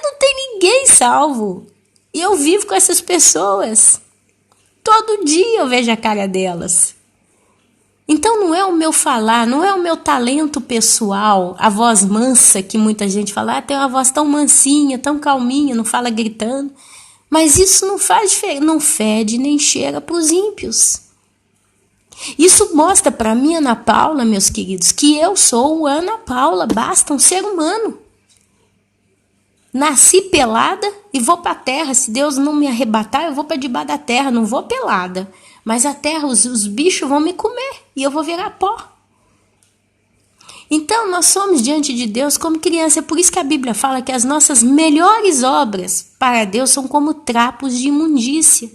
Não tem ninguém salvo. E eu vivo com essas pessoas. Todo dia eu vejo a cara delas. Então não é o meu falar, não é o meu talento pessoal, a voz mansa que muita gente fala, tem uma voz tão mansinha, tão calminha, não fala gritando. Mas isso não faz diferença, não fede nem cheira para os ímpios. Isso mostra para mim, Ana Paula, meus queridos, que eu sou Ana Paula, basta um ser humano. Nasci pelada e vou para a terra. Se Deus não me arrebatar, eu vou para debaixo da terra, não vou pelada. Mas a terra, os bichos vão me comer e eu vou virar pó. Então, nós somos diante de Deus como criança. É por isso que a Bíblia fala que as nossas melhores obras para Deus são como trapos de imundícia.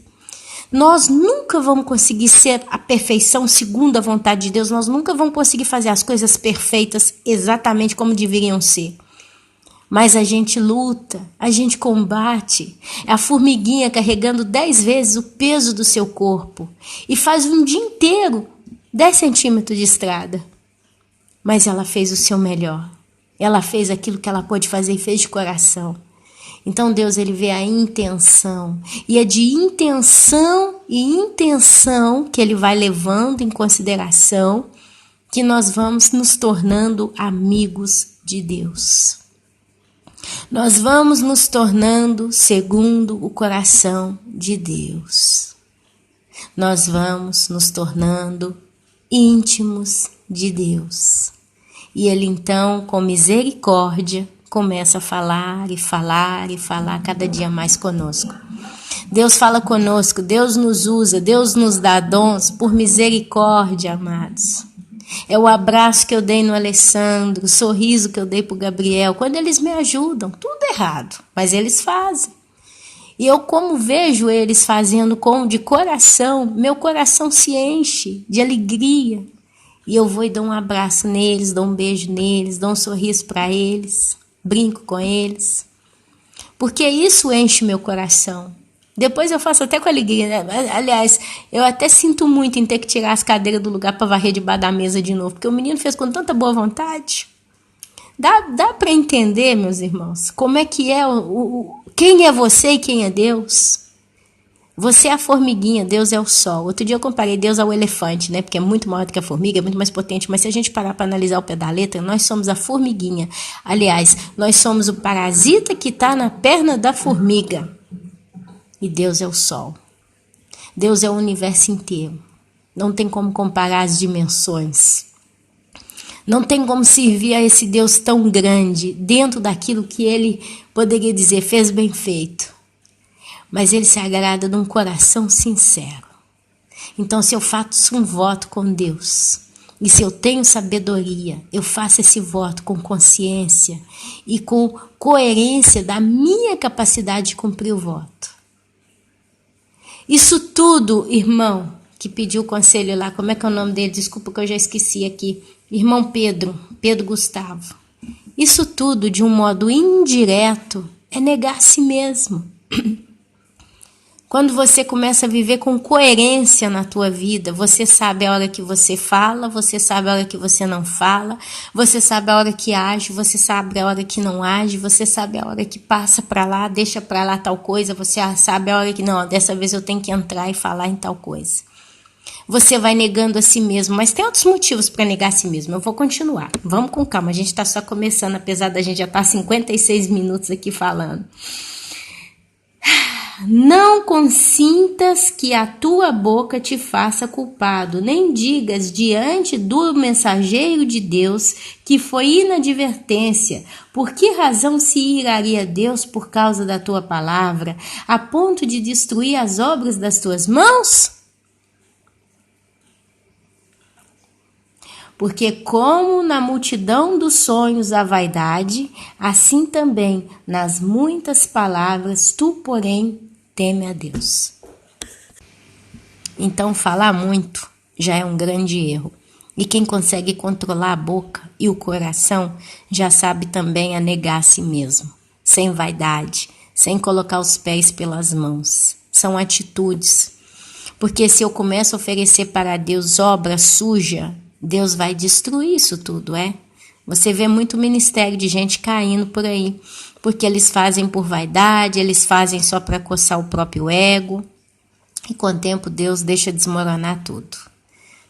Nós nunca vamos conseguir ser a perfeição segundo a vontade de Deus. Nós nunca vamos conseguir fazer as coisas perfeitas exatamente como deveriam ser. Mas a gente luta, a gente combate. É a formiguinha carregando 10 vezes o peso do seu corpo e faz um dia inteiro 10 centímetros de estrada. Mas ela fez o seu melhor. Ela fez aquilo que ela pôde fazer e fez de coração. Então Deus, ele vê a intenção. E é de intenção e intenção que ele vai levando em consideração que nós vamos nos tornando amigos de Deus. Nós vamos nos tornando segundo o coração de Deus. Nós vamos nos tornando íntimos de Deus. E ele então, com misericórdia, começa a falar e falar e falar cada dia mais conosco. Deus fala conosco, Deus nos usa, Deus nos dá dons por misericórdia, amados. É o abraço que eu dei no Alessandro, o sorriso que eu dei para o Gabriel, quando eles me ajudam, tudo errado, mas eles fazem. E eu, como vejo eles fazendo de coração, meu coração se enche de alegria. E eu vou e dou um abraço neles, dou um beijo neles, dou um sorriso para eles, brinco com eles. Porque isso enche meu coração. Depois eu faço até com alegria, né? Aliás, eu até sinto muito em ter que tirar as cadeiras do lugar para varrer debaixo da mesa de novo, porque o menino fez com tanta boa vontade. Dá para entender, meus irmãos, como é que é quem é você e quem é Deus? Você é a formiguinha, Deus é o sol. Outro dia eu comparei Deus ao elefante, né? Porque é muito maior do que a formiga, é muito mais potente. Mas se a gente parar para analisar o pé da letra, nós somos a formiguinha. Aliás, nós somos o parasita que está na perna da formiga. E Deus é o sol. Deus é o universo inteiro. Não tem como comparar as dimensões. Não tem como servir a esse Deus tão grande dentro daquilo que ele poderia dizer, fez bem feito. Mas ele se agrada de um coração sincero. Então, se eu faço um voto com Deus, e se eu tenho sabedoria, eu faço esse voto com consciência e com coerência da minha capacidade de cumprir o voto. Isso tudo, irmão, que pediu o conselho lá, como é que é o nome dele? Desculpa que eu já esqueci aqui. Irmão Pedro Gustavo. Isso tudo, de um modo indireto, é negar a si mesmo. Quando você começa a viver com coerência na tua vida, você sabe a hora que você fala, você sabe a hora que você não fala, você sabe a hora que age, você sabe a hora que não age, você sabe a hora que passa para lá, deixa para lá tal coisa, você sabe a hora que não, dessa vez eu tenho que entrar e falar em tal coisa. Você vai negando a si mesmo, mas tem outros motivos para negar a si mesmo. Eu vou continuar, vamos com calma, a gente está só começando, apesar da gente já estar 56 minutos aqui falando. Não consintas que a tua boca te faça culpado, nem digas diante do mensageiro de Deus que foi inadvertência. Por que razão se iraria Deus por causa da tua palavra, a ponto de destruir as obras das tuas mãos? Porque como na multidão dos sonhos há vaidade, assim também nas muitas palavras tu, porém, teme a Deus. Então, falar muito já é um grande erro. E quem consegue controlar a boca e o coração já sabe também a negar a si mesmo. Sem vaidade, sem colocar os pés pelas mãos. São atitudes. Porque se eu começo a oferecer para Deus obra suja, Deus vai destruir isso tudo, é? Você vê muito ministério de gente caindo por aí, porque eles fazem por vaidade, eles fazem só para coçar o próprio ego, e com o tempo Deus deixa desmoronar tudo.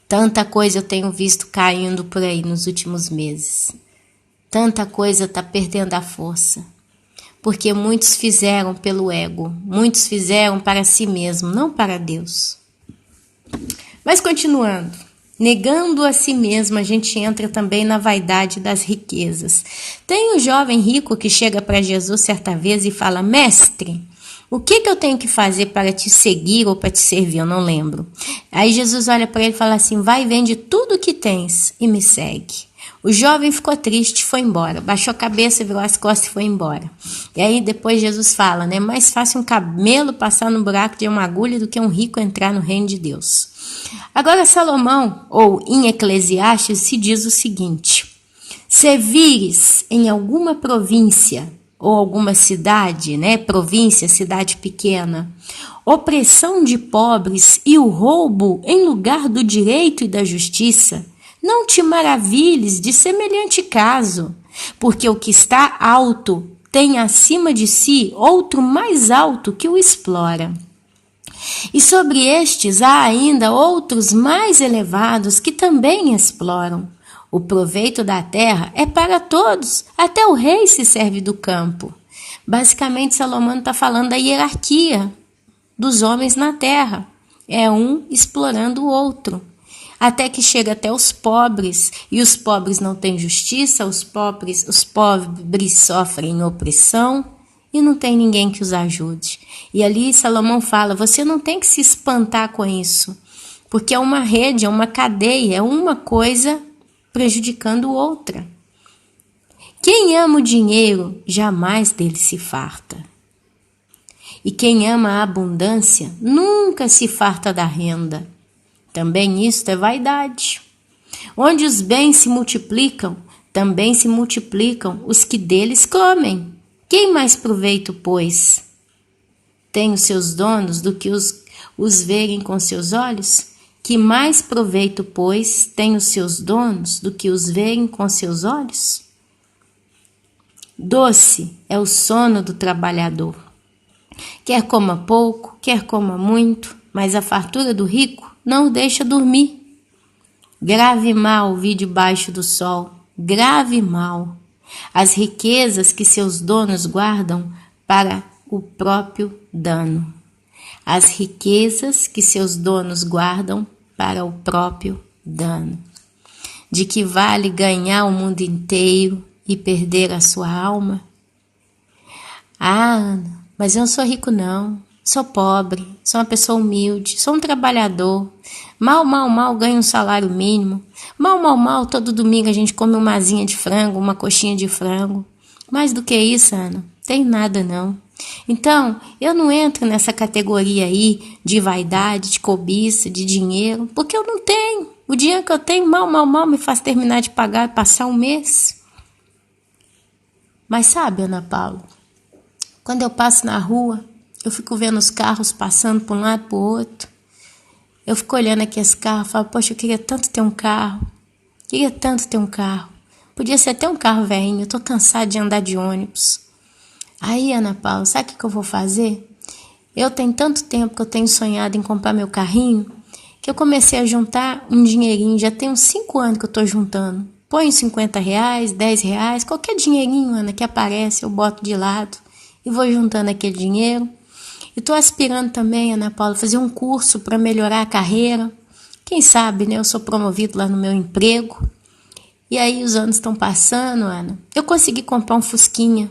Tanta coisa eu tenho visto caindo por aí nos últimos meses. Tanta coisa está perdendo a força, porque muitos fizeram pelo ego, muitos fizeram para si mesmo, não para Deus. Mas continuando. Negando a si mesmo, a gente entra também na vaidade das riquezas. Tem um jovem rico que chega para Jesus certa vez e fala, mestre, o que eu tenho que fazer para te seguir ou para te servir? Eu não lembro. Aí Jesus olha para ele e fala assim, vai e vende tudo o que tens e me segue. O jovem ficou triste, foi embora, baixou a cabeça, virou as costas e foi embora. E aí depois Jesus fala, né, mais fácil um camelo passar no buraco de uma agulha do que um rico entrar no reino de Deus. Agora Salomão, ou em Eclesiastes, se diz o seguinte, Se vires em alguma província ou alguma cidade, né, província, cidade pequena, opressão de pobres e o roubo em lugar do direito e da justiça, não te maravilhes de semelhante caso, porque o que está alto tem acima de si outro mais alto que o explora. E sobre estes há ainda outros mais elevados que também exploram. O proveito da terra é para todos, até o rei se serve do campo. Basicamente, Salomão está falando da hierarquia dos homens na terra. É um explorando o outro. Até que chega até os pobres, e os pobres não têm justiça, os pobres sofrem opressão, e não tem ninguém que os ajude. E ali Salomão fala, você não tem que se espantar com isso, porque é uma rede, é uma cadeia, é uma coisa prejudicando outra. Quem ama o dinheiro, jamais dele se farta. E quem ama a abundância, nunca se farta da renda. Também isto é vaidade. Onde os bens se multiplicam, também se multiplicam os que deles comem. Quem mais proveito, pois, tem os seus donos do que os verem com seus olhos? Que mais proveito, pois, tem os seus donos do que os verem com seus olhos? Doce é o sono do trabalhador. Quer coma pouco, quer coma muito, mas a fartura do rico não o deixa dormir. Grave mal vi debaixo do sol, grave mal. As riquezas que seus donos guardam para o próprio dano. As riquezas que seus donos guardam para o próprio dano. De que vale ganhar o mundo inteiro e perder a sua alma? Ah, Ana, mas eu não sou rico não, sou pobre, sou uma pessoa humilde, sou um trabalhador, mal ganho um salário mínimo, mal, todo domingo a gente come uma asinha de frango, uma coxinha de frango. Mais do que isso, Ana, tem nada não. Então, eu não entro nessa categoria aí de vaidade, de cobiça, de dinheiro, porque eu não tenho. O dinheiro que eu tenho, mal me faz terminar de pagar e passar um mês. Mas sabe, Ana Paula, quando eu passo na rua, eu fico vendo os carros passando para um lado e para o outro. Eu fico olhando aqui esse carro e falo, poxa, eu queria tanto ter um carro. Podia ser até um carro velhinho, eu tô cansada de andar de ônibus. Aí, Ana Paula, sabe o que eu vou fazer? Eu tenho tanto tempo que eu tenho sonhado em comprar meu carrinho, que eu comecei a juntar um dinheirinho, já tem uns 5 anos que eu tô juntando. Põe R$50, R$10, qualquer dinheirinho, Ana, que aparece, eu boto de lado e vou juntando aquele dinheiro. E tô aspirando também, Ana Paula, fazer um curso para melhorar a carreira. Quem sabe, né, eu sou promovido lá no meu emprego. E aí os anos estão passando, Ana. Eu consegui comprar um Fusquinha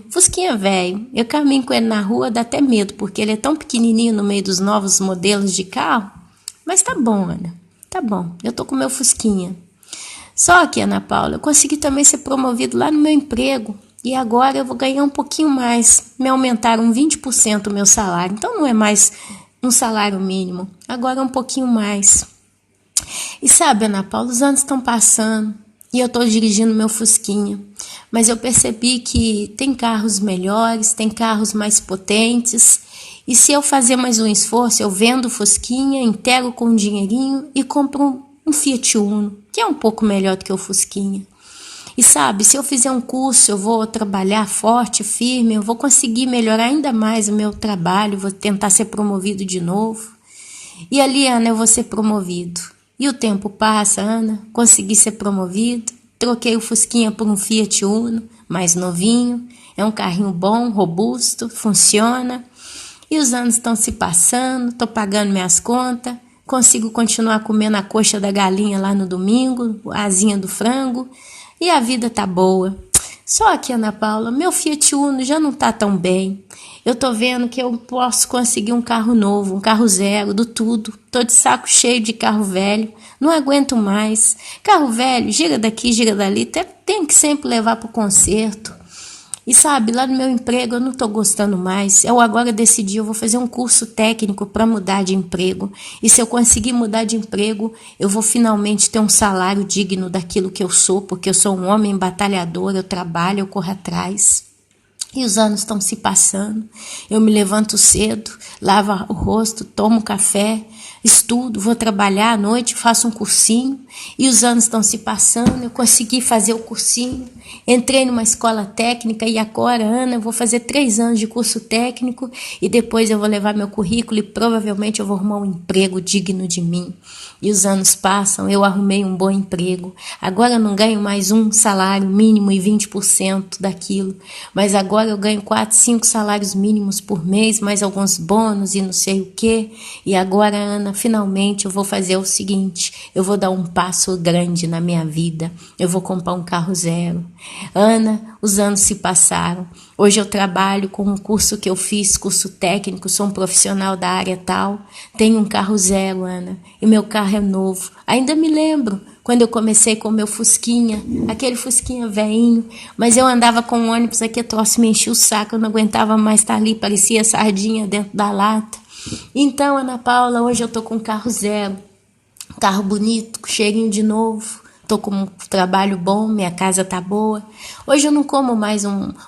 velho. Eu caminho com ele na rua, dá até medo, porque ele é tão pequenininho no meio dos novos modelos de carro. Mas tá bom, Ana, tá bom. Eu tô com meu Fusquinha. Só que, Ana Paula, eu consegui também ser promovido lá no meu emprego. E agora eu vou ganhar um pouquinho mais. Me aumentaram 20% o meu salário. Então não é mais um salário mínimo. Agora é um pouquinho mais. E sabe, Ana Paula, os anos estão passando. E eu estou dirigindo meu Fusquinha. Mas eu percebi que tem carros melhores, tem carros mais potentes. E se eu fazer mais um esforço, eu vendo o Fusquinha, integro com um dinheirinho e compro um Fiat Uno, que é um pouco melhor do que o Fusquinha. E sabe, se eu fizer um curso, eu vou trabalhar forte, firme, eu vou conseguir melhorar ainda mais o meu trabalho, vou tentar ser promovido de novo. E ali, Ana, eu vou ser promovido. E o tempo passa, Ana, consegui ser promovido, troquei o Fusquinha por um Fiat Uno, mais novinho, é um carrinho bom, robusto, funciona. E os anos estão se passando, estou pagando minhas contas, consigo continuar comendo a coxa da galinha lá no domingo, a asinha do frango, e a vida tá boa. Só que, Ana Paula, meu Fiat Uno já não tá tão bem. Eu tô vendo que eu posso conseguir um carro novo, um carro zero, do tudo. Tô de saco cheio de carro velho, não aguento mais. Carro velho, gira daqui, gira dali, tem que sempre levar pro conserto. E sabe, lá no meu emprego eu não estou gostando mais. Eu agora decidi, eu vou fazer um curso técnico para mudar de emprego. E se eu conseguir mudar de emprego, eu vou finalmente ter um salário digno daquilo que eu sou, porque eu sou um homem batalhador, eu trabalho, eu corro atrás. E os anos estão se passando. Eu me levanto cedo, lavo o rosto, tomo café, estudo, vou trabalhar à noite, faço um cursinho. E os anos estão se passando, eu consegui fazer o cursinho. Entrei numa escola técnica e agora, Ana, eu vou fazer 3 anos de curso técnico e depois eu vou levar meu currículo e provavelmente eu vou arrumar um emprego digno de mim. E os anos passam, eu arrumei um bom emprego. Agora eu não ganho mais um salário mínimo e 20% daquilo, mas agora eu ganho 4, 5 salários mínimos por mês, mais alguns bônus e não sei o quê. E agora, Ana, finalmente eu vou fazer o seguinte, eu vou dar um passo grande na minha vida. Eu vou comprar um carro zero. Ana, os anos se passaram. Hoje eu trabalho com um curso que eu fiz, curso técnico, sou um profissional da área tal. Tenho um carro zero, Ana, e meu carro é novo. Ainda me lembro quando eu comecei com o meu Fusquinha, aquele Fusquinha velhinho, mas eu andava com um ônibus aqui, troço me enchia o saco, eu não aguentava mais estar ali, parecia sardinha dentro da lata. Então, Ana Paula, hoje eu tô com um carro zero, carro bonito, com cheirinho de novo. Tô com um trabalho bom, minha casa tá boa. Hoje eu não como mais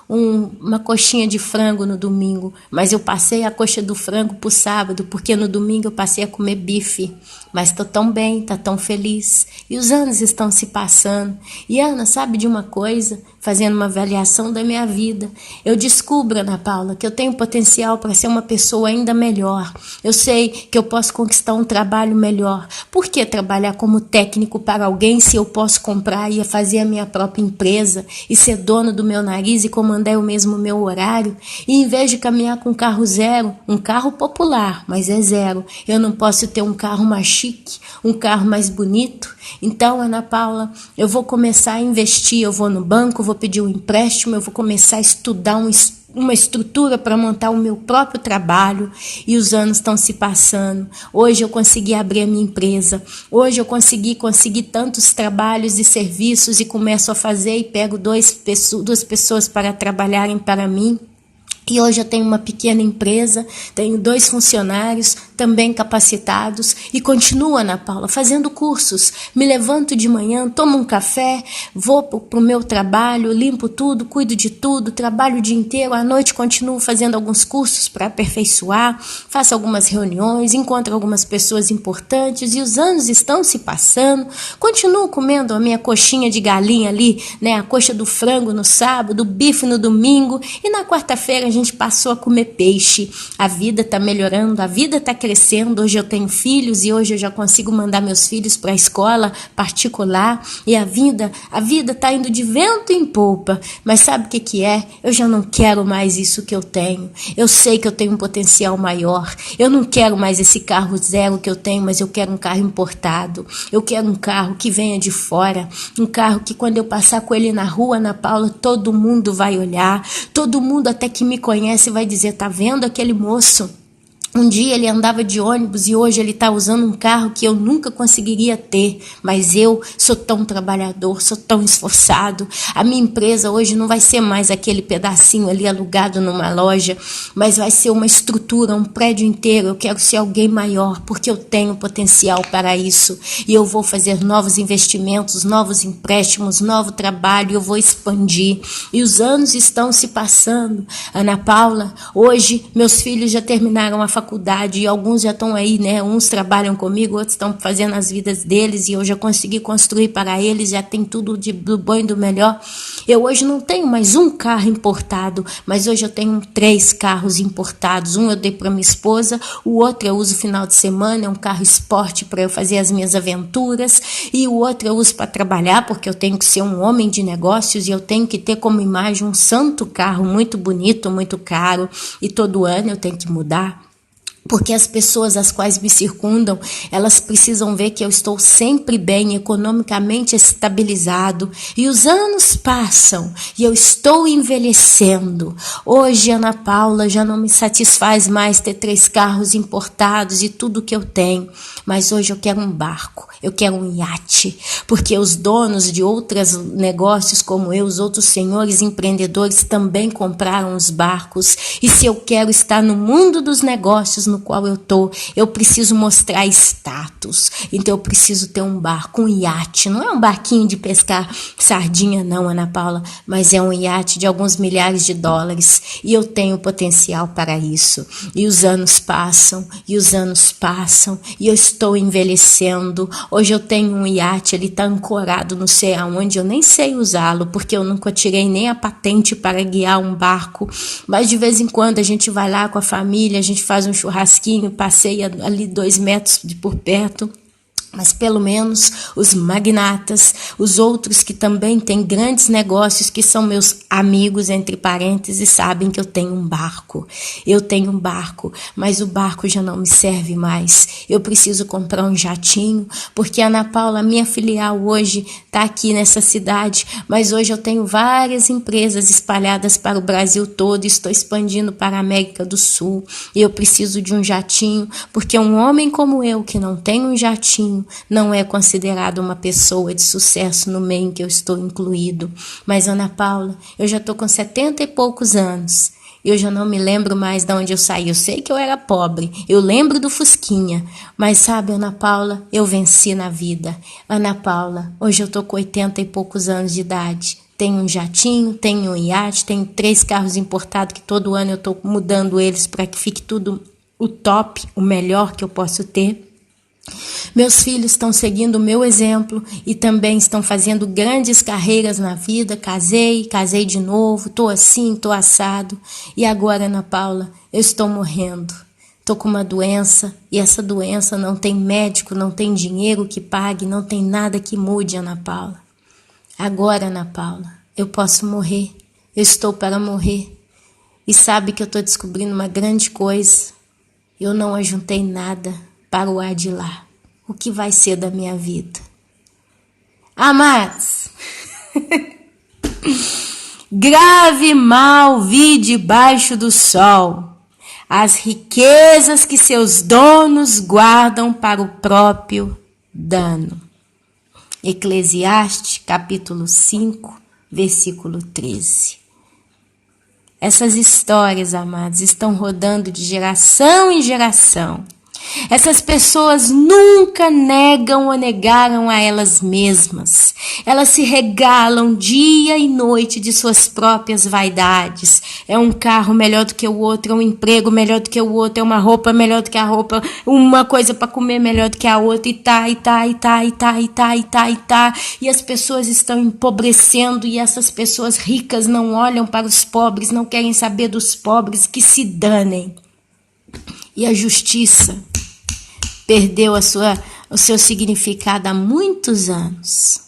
uma coxinha de frango no domingo, mas eu passei a coxa do frango pro sábado, porque no domingo eu passei a comer bife. Mas tô tão bem, tá tão feliz. E os anos estão se passando. E Ana, sabe de uma coisa? Fazendo uma avaliação da minha vida, eu descubro, Ana Paula, que eu tenho potencial para ser uma pessoa ainda melhor. Eu sei que eu posso conquistar um trabalho melhor. Por que trabalhar como técnico para alguém se eu posso comprar e fazer a minha própria empresa e ser dono do meu nariz e comandar eu mesmo o meu horário? E em vez de caminhar com um carro zero, um carro popular, mas é zero, eu não posso ter um carro mais chique, um carro mais bonito? Então, Ana Paula, eu vou começar a investir, eu vou no banco, vou pedir um empréstimo, eu vou começar a estudar uma estrutura para montar o meu próprio trabalho. E os anos estão se passando. Hoje eu consegui abrir a minha empresa. Hoje eu consegui tantos trabalhos e serviços e começo a fazer e pego duas pessoas para trabalharem para mim. E hoje eu tenho uma pequena empresa, tenho 2 funcionários também capacitados e continuo, Ana Paula, fazendo cursos. Me levanto de manhã, tomo um café, vou para o meu trabalho, limpo tudo, cuido de tudo, trabalho o dia inteiro. À noite continuo fazendo alguns cursos para aperfeiçoar, faço algumas reuniões, encontro algumas pessoas importantes e os anos estão se passando. Continuo comendo a minha coxinha de galinha ali, né, a coxa do frango no sábado, o bife no domingo e na quarta-feira a gente passou a comer peixe. A vida está melhorando, a vida está crescendo. Hoje eu tenho filhos e hoje eu já consigo mandar meus filhos para a escola particular e a vida está indo de vento em polpa. Mas sabe o que é? Eu já não quero mais isso que eu tenho. Eu sei que eu tenho um potencial maior. Eu não quero mais esse carro zero que eu tenho, mas eu quero um carro importado. Eu quero um carro que venha de fora, um carro que quando eu passar com ele na rua, Ana Paula, todo mundo vai olhar, todo mundo até que me conhece vai dizer, tá vendo aquele moço? Um dia ele andava de ônibus e hoje ele está usando um carro que eu nunca conseguiria ter, mas eu sou tão trabalhador, sou tão esforçado. A minha empresa hoje não vai ser mais aquele pedacinho ali alugado numa loja, mas vai ser uma estrutura, um prédio inteiro. Eu quero ser alguém maior, porque eu tenho potencial para isso. E eu vou fazer novos investimentos, novos empréstimos, novo trabalho, eu vou expandir. E os anos estão se passando. Ana Paula, hoje meus filhos já terminaram a faculdade e alguns já estão aí, né? Uns trabalham comigo, outros estão fazendo as vidas deles e eu já consegui construir para eles, já tem tudo do bom e do melhor. Eu hoje não tenho mais um carro importado, mas hoje eu tenho 3 carros importados. Um eu dei para minha esposa, o outro eu uso final de semana, é um carro esporte para eu fazer as minhas aventuras, e o outro eu uso para trabalhar, porque eu tenho que ser um homem de negócios e eu tenho que ter como imagem um santo carro muito bonito, muito caro, e todo ano eu tenho que mudar. Porque as pessoas as quais me circundam, elas precisam ver que eu estou sempre bem, economicamente estabilizado. E os anos passam e eu estou envelhecendo. Hoje, Ana Paula, já não me satisfaz mais ter 3 carros importados e tudo que eu tenho. Mas hoje eu quero um barco, eu quero um iate. Porque os donos de outros negócios como eu, os outros senhores empreendedores também compraram os barcos. E se eu quero estar no mundo dos negócios no qual eu preciso mostrar status. Então eu preciso ter um barco, um iate. Não é um barquinho de pescar sardinha não, Ana Paula, mas é um iate de alguns milhares de dólares. E eu tenho potencial para isso. E os anos passam, e os anos passam, e eu estou envelhecendo. Hoje eu tenho um iate, ele está ancorado não sei aonde, eu nem sei usá-lo, porque eu nunca tirei nem a patente para guiar um barco. Mas de vez em quando a gente vai lá com a família, a gente faz um churrasquinho, passeia ali 2 metros por perto. Mas pelo menos os magnatas, os outros que também têm grandes negócios, que são meus amigos, entre parênteses, sabem que eu tenho um barco. Eu tenho um barco, mas o barco já não me serve mais. Eu preciso comprar um jatinho, porque a Ana Paula, minha filial hoje, está aqui nessa cidade, mas hoje eu tenho várias empresas espalhadas para o Brasil todo, estou expandindo para a América do Sul, e eu preciso de um jatinho, porque um homem como eu, que não tem um jatinho, não é considerado uma pessoa de sucesso no meio em que eu estou incluído. Mas, Ana Paula, eu já estou com 70 e poucos anos. Eu já não me lembro mais de onde eu saí. Eu sei que eu era pobre. Eu lembro do Fusquinha. Mas sabe, Ana Paula, eu venci na vida. Ana Paula, hoje eu estou com 80 e poucos anos de idade. Tenho um jatinho, tenho um iate, tenho 3 carros importados que todo ano eu estou mudando eles para que fique tudo o top, o melhor que eu posso ter. Meus filhos estão seguindo o meu exemplo e também estão fazendo grandes carreiras na vida. Casei de novo, tô assim, tô assado. E agora, Ana Paula, eu estou morrendo. Tô com uma doença e essa doença não tem médico, não tem dinheiro que pague, não tem nada que mude, Ana Paula. Agora, Ana Paula, eu posso morrer. Eu estou para morrer. E sabe que eu estou descobrindo uma grande coisa. Eu não ajuntei nada para o ar de lá. O que vai ser da minha vida? Amados, grave mal vi debaixo do sol as riquezas que seus donos guardam para o próprio dano. Eclesiastes, capítulo 5, versículo 13. Essas histórias, amados, estão rodando de geração em geração. Essas pessoas nunca negam ou negaram a elas mesmas. Elas se regalam dia e noite de suas próprias vaidades. É um carro melhor do que o outro, é um emprego melhor do que o outro, é uma roupa melhor do que a roupa, uma coisa para comer melhor do que a outra, e tá. E as pessoas estão empobrecendo, e essas pessoas ricas não olham para os pobres, não querem saber dos pobres, que se danem. E a justiça perdeu o seu significado há muitos anos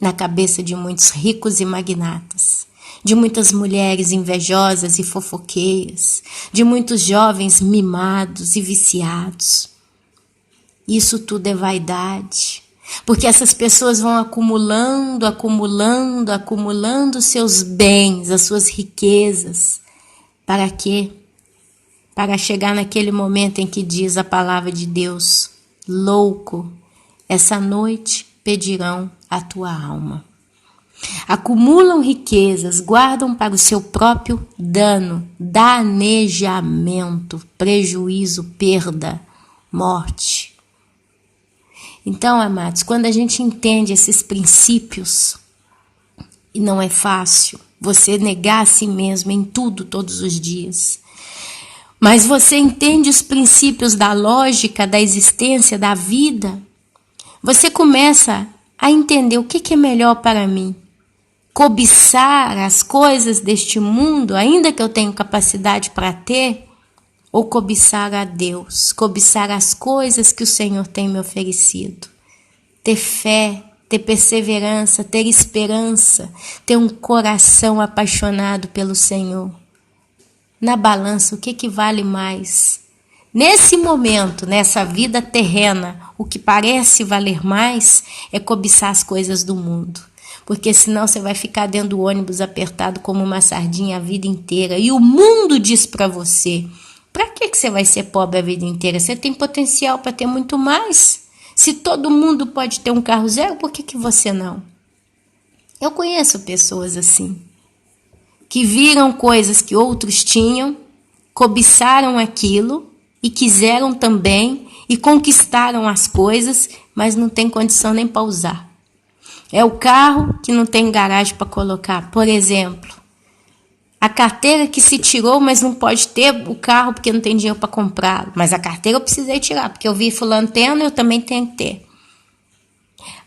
na cabeça de muitos ricos e magnatas, de muitas mulheres invejosas e fofoqueiras, de muitos jovens mimados e viciados. Isso tudo é vaidade, porque essas pessoas vão acumulando seus bens, as suas riquezas. Para quê? Para chegar naquele momento em que diz a palavra de Deus: louco, essa noite pedirão a tua alma. Acumulam riquezas, guardam para o seu próprio dano, danejamento, prejuízo, perda, morte. Então, amados, quando a gente entende esses princípios, e não é fácil você negar a si mesmo em tudo, todos os dias, mas você entende os princípios da lógica, da existência, da vida, você começa a entender o que é melhor para mim. Cobiçar as coisas deste mundo, ainda que eu tenha capacidade para ter, ou cobiçar a Deus, cobiçar as coisas que o Senhor tem me oferecido. Ter fé, ter perseverança, ter esperança, ter um coração apaixonado pelo Senhor. Na balança, o que vale mais? Nesse momento, nessa vida terrena, o que parece valer mais é cobiçar as coisas do mundo. Porque senão você vai ficar dentro do ônibus apertado como uma sardinha a vida inteira. E o mundo diz para você, para que você vai ser pobre a vida inteira? Você tem potencial para ter muito mais. Se todo mundo pode ter um carro zero, por que você não? Eu conheço pessoas assim, que viram coisas que outros tinham, cobiçaram aquilo e quiseram também e conquistaram as coisas, mas não tem condição nem para usar. É o carro que não tem garagem para colocar, por exemplo. A carteira que se tirou, mas não pode ter o carro porque não tem dinheiro para comprá-lo. Mas a carteira eu precisei tirar, porque eu vi fulano tendo, eu também tenho que ter.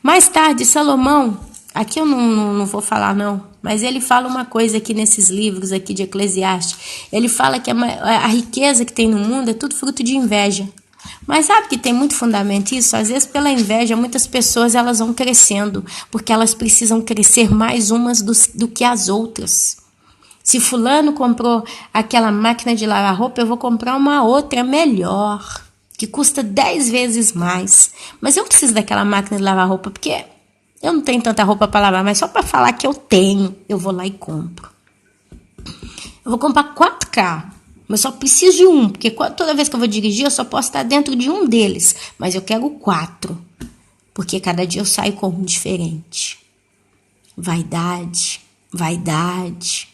Mais tarde, Salomão, aqui eu não vou falar não, mas ele fala uma coisa aqui nesses livros aqui de Eclesiastes. Ele fala que a riqueza que tem no mundo é tudo fruto de inveja. Mas sabe que tem muito fundamento isso? Às vezes pela inveja, muitas pessoas elas vão crescendo, porque elas precisam crescer mais umas do que as outras. Se fulano comprou aquela máquina de lavar roupa, eu vou comprar uma outra melhor, que custa 10 vezes mais. Mas eu preciso daquela máquina de lavar roupa, porque eu não tenho tanta roupa para lavar, mas só para falar que eu tenho, eu vou lá e compro. Eu vou comprar 4 carros, mas só preciso de um, porque toda vez que eu vou dirigir, eu só posso estar dentro de um deles. Mas eu quero 4, porque cada dia eu saio com um diferente. Vaidade, vaidade.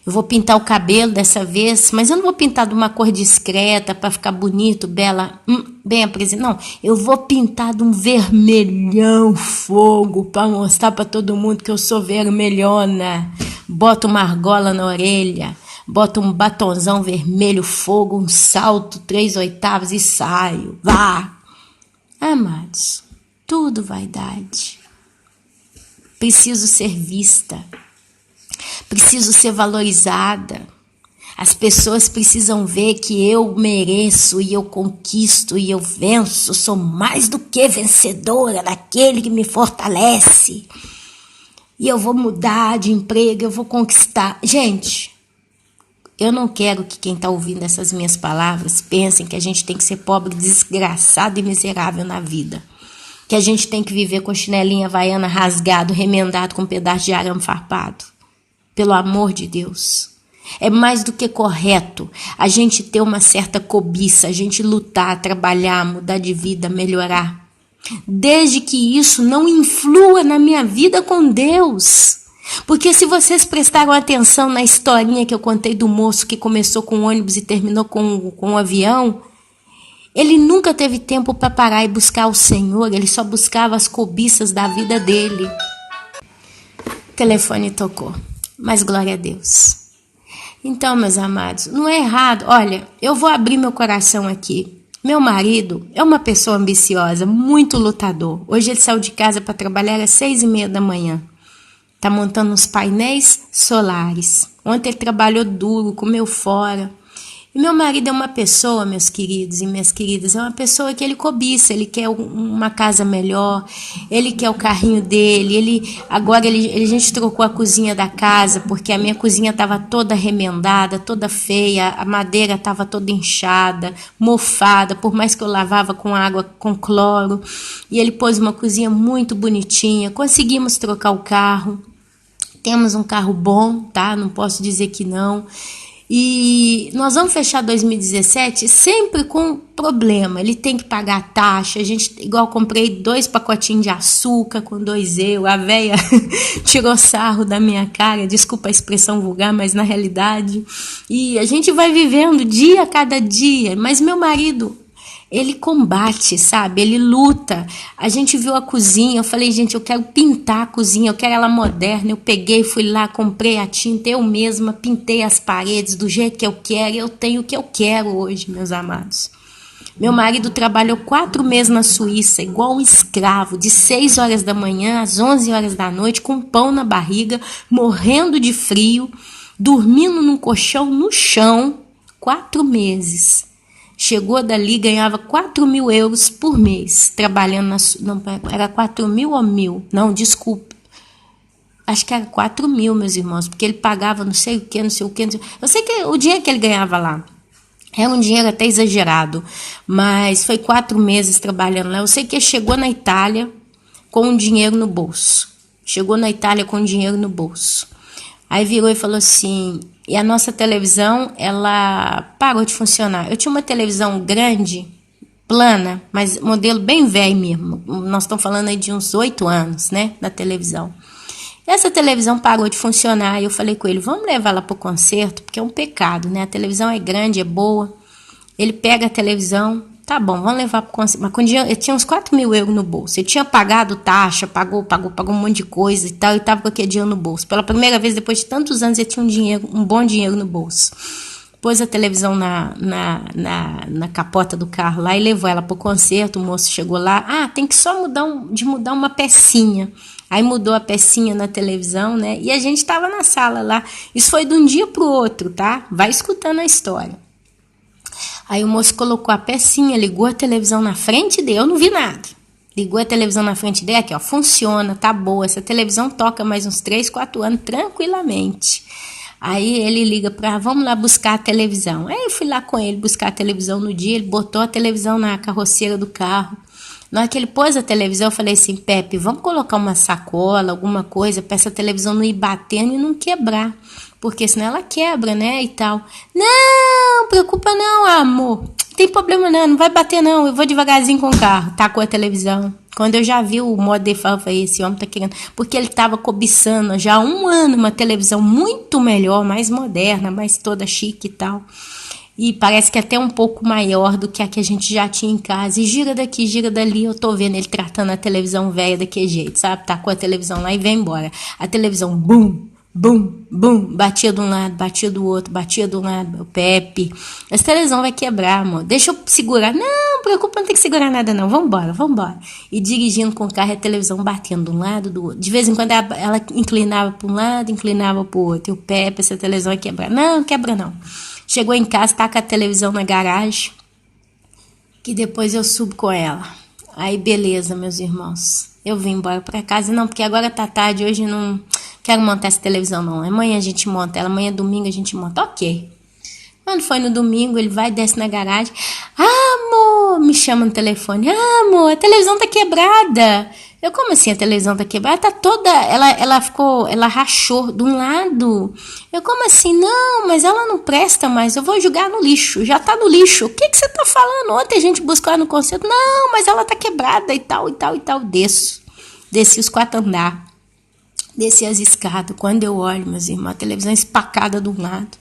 Eu vou pintar o cabelo dessa vez, mas eu não vou pintar de uma cor discreta para ficar bonito, bela, bem apresentado. Não, eu vou pintar de um vermelhão fogo para mostrar para todo mundo que eu sou vermelhona. Boto uma argola na orelha, boto um batonzão vermelho fogo, um salto 3/8 e saio. Vá! Amados, tudo vaidade. Preciso ser vista. Preciso ser valorizada. As pessoas precisam ver que eu mereço e eu conquisto e eu venço. Sou mais do que vencedora daquele que me fortalece. E eu vou mudar de emprego, eu vou conquistar. Gente, eu não quero que quem está ouvindo essas minhas palavras pensem que a gente tem que ser pobre, desgraçado e miserável na vida. Que a gente tem que viver com chinelinha havaiana rasgado, remendado com um pedaço de arame farpado. Pelo amor de Deus. É mais do que correto a gente ter uma certa cobiça, a gente lutar, trabalhar, mudar de vida, melhorar. Desde que isso não influa na minha vida com Deus. Porque se vocês prestaram atenção na historinha que eu contei do moço que começou com o ônibus e terminou com o avião, ele nunca teve tempo para parar e buscar o Senhor, ele só buscava as cobiças da vida dele. O telefone tocou. Mas glória a Deus. Então, meus amados, não é errado. Olha, eu vou abrir meu coração aqui. Meu marido é uma pessoa ambiciosa, muito lutador. Hoje ele saiu de casa para trabalhar às 6:30 da manhã. Tá montando uns painéis solares. Ontem ele trabalhou duro, comeu fora. E meu marido é uma pessoa, meus queridos e minhas queridas, é uma pessoa que ele cobiça, ele quer uma casa melhor, ele quer o carrinho dele, agora a gente trocou a cozinha da casa, porque a minha cozinha estava toda remendada, toda feia, a madeira estava toda inchada, mofada, por mais que eu lavava com água com cloro, e ele pôs uma cozinha muito bonitinha, conseguimos trocar o carro, temos um carro bom, tá? Não posso dizer que não. E nós vamos fechar 2017 sempre com problema. Ele tem que pagar a taxa. Igual comprei 2 pacotinhos de açúcar com 2 euros. A véia tirou sarro da minha cara. Desculpa a expressão vulgar, mas na realidade. E a gente vai vivendo dia a cada dia. Mas meu marido, ele combate, sabe? Ele luta. A gente viu a cozinha, eu falei, gente, eu quero pintar a cozinha, eu quero ela moderna. Eu peguei, fui lá, comprei a tinta, eu mesma pintei as paredes do jeito que eu quero. Eu tenho o que eu quero hoje, meus amados. Meu marido trabalhou 4 meses na Suíça, igual um escravo, de 6 horas da manhã às 11 horas da noite, com pão na barriga, morrendo de frio, dormindo num colchão no chão, 4 meses. Chegou dali, ganhava 4.000 euros por mês, trabalhando não, era 4.000 ou 1.000? Não, desculpa. Acho que era 4.000, meus irmãos, porque ele pagava não sei o que. Eu sei que o dinheiro que ele ganhava lá. Era um dinheiro até exagerado, mas foi 4 meses trabalhando lá. Eu sei que ele chegou na Itália com um dinheiro no bolso. Chegou na Itália com dinheiro no bolso. Aí virou e falou assim, e a nossa televisão, ela parou de funcionar. Eu tinha uma televisão grande, plana, mas modelo bem velho mesmo. Nós estamos falando aí de uns 8 anos, né, na televisão. Essa televisão parou de funcionar e eu falei com ele, vamos levar ela para o concerto, porque é um pecado, né? A televisão é grande, é boa. Ele pega a televisão, tá bom, vamos levar para o concerto. Mas com dinheiro, ele tinha uns 4.000 € no bolso. Ele tinha pagado taxa, pagou um monte de coisa e tal, e estava com aquele dinheiro no bolso. Pela primeira vez, depois de tantos anos, ele tinha um bom dinheiro no bolso. Pôs a televisão na capota do carro lá e levou ela para o concerto. O moço chegou lá, tem que só mudar uma pecinha. Aí mudou a pecinha na televisão, né? E a gente estava na sala lá. Isso foi de um dia para o outro, tá? Vai escutando a história. Aí o moço colocou a pecinha, ligou a televisão na frente dele. Eu não vi nada. Ligou a televisão na frente dele, aqui ó, funciona, tá boa. Essa televisão toca mais uns 3, 4 anos tranquilamente. Aí ele liga vamos lá buscar a televisão. Aí eu fui lá com ele buscar a televisão no dia, ele botou a televisão na carroceira do carro. Na hora que ele pôs a televisão, eu falei assim, Pepe, vamos colocar uma sacola, alguma coisa, para essa televisão não ir batendo e não quebrar. Porque senão ela quebra, né, e tal. Não, preocupa não, amor. Não tem problema não vai bater não, eu vou devagarzinho com o carro. Tacou a televisão. Quando eu já vi o modo de falar, eu falei, esse homem tá querendo... Porque ele tava cobiçando já há 1 ano uma televisão muito melhor, mais moderna, mais toda chique e tal. E parece que até um pouco maior do que a a gente já tinha em casa. E gira daqui, gira dali, eu tô vendo ele tratando a televisão velha daquele jeito, sabe? Tacou a televisão lá e vem embora. A televisão, bum, bum, bum, batia de um lado, batia do outro, batia do lado. O Pepe, essa televisão vai quebrar, amor. Deixa eu segurar. Não, preocupa, não tem que segurar nada não. Vambora. E dirigindo com o carro, a televisão batendo de um lado, do outro. De vez em quando ela inclinava para um lado, inclinava para o outro. E o Pepe, essa televisão vai quebrar. Não, quebra não. Chegou em casa, tá com a televisão na garagem, que depois eu subo com ela. Aí, beleza, meus irmãos. Eu vim embora pra casa. Não, porque agora tá tarde, hoje não quero montar essa televisão, não. Amanhã a gente monta ela, amanhã domingo a gente monta. Ok. Quando foi no domingo, ele vai, desce na garagem. Amor, me chama no telefone. Amor, a televisão tá quebrada. Eu, como assim a televisão tá quebrada? Tá toda, ela rachou de um lado. Eu, como assim? Não, mas ela não presta mais, eu vou jogar no lixo, já tá no lixo. O que você tá falando? Ontem a gente buscou no concerto. Não, mas ela tá quebrada e tal. Desci os 4 andares, desci as escadas. Quando eu olho, meus irmãos, a televisão espacada de um lado.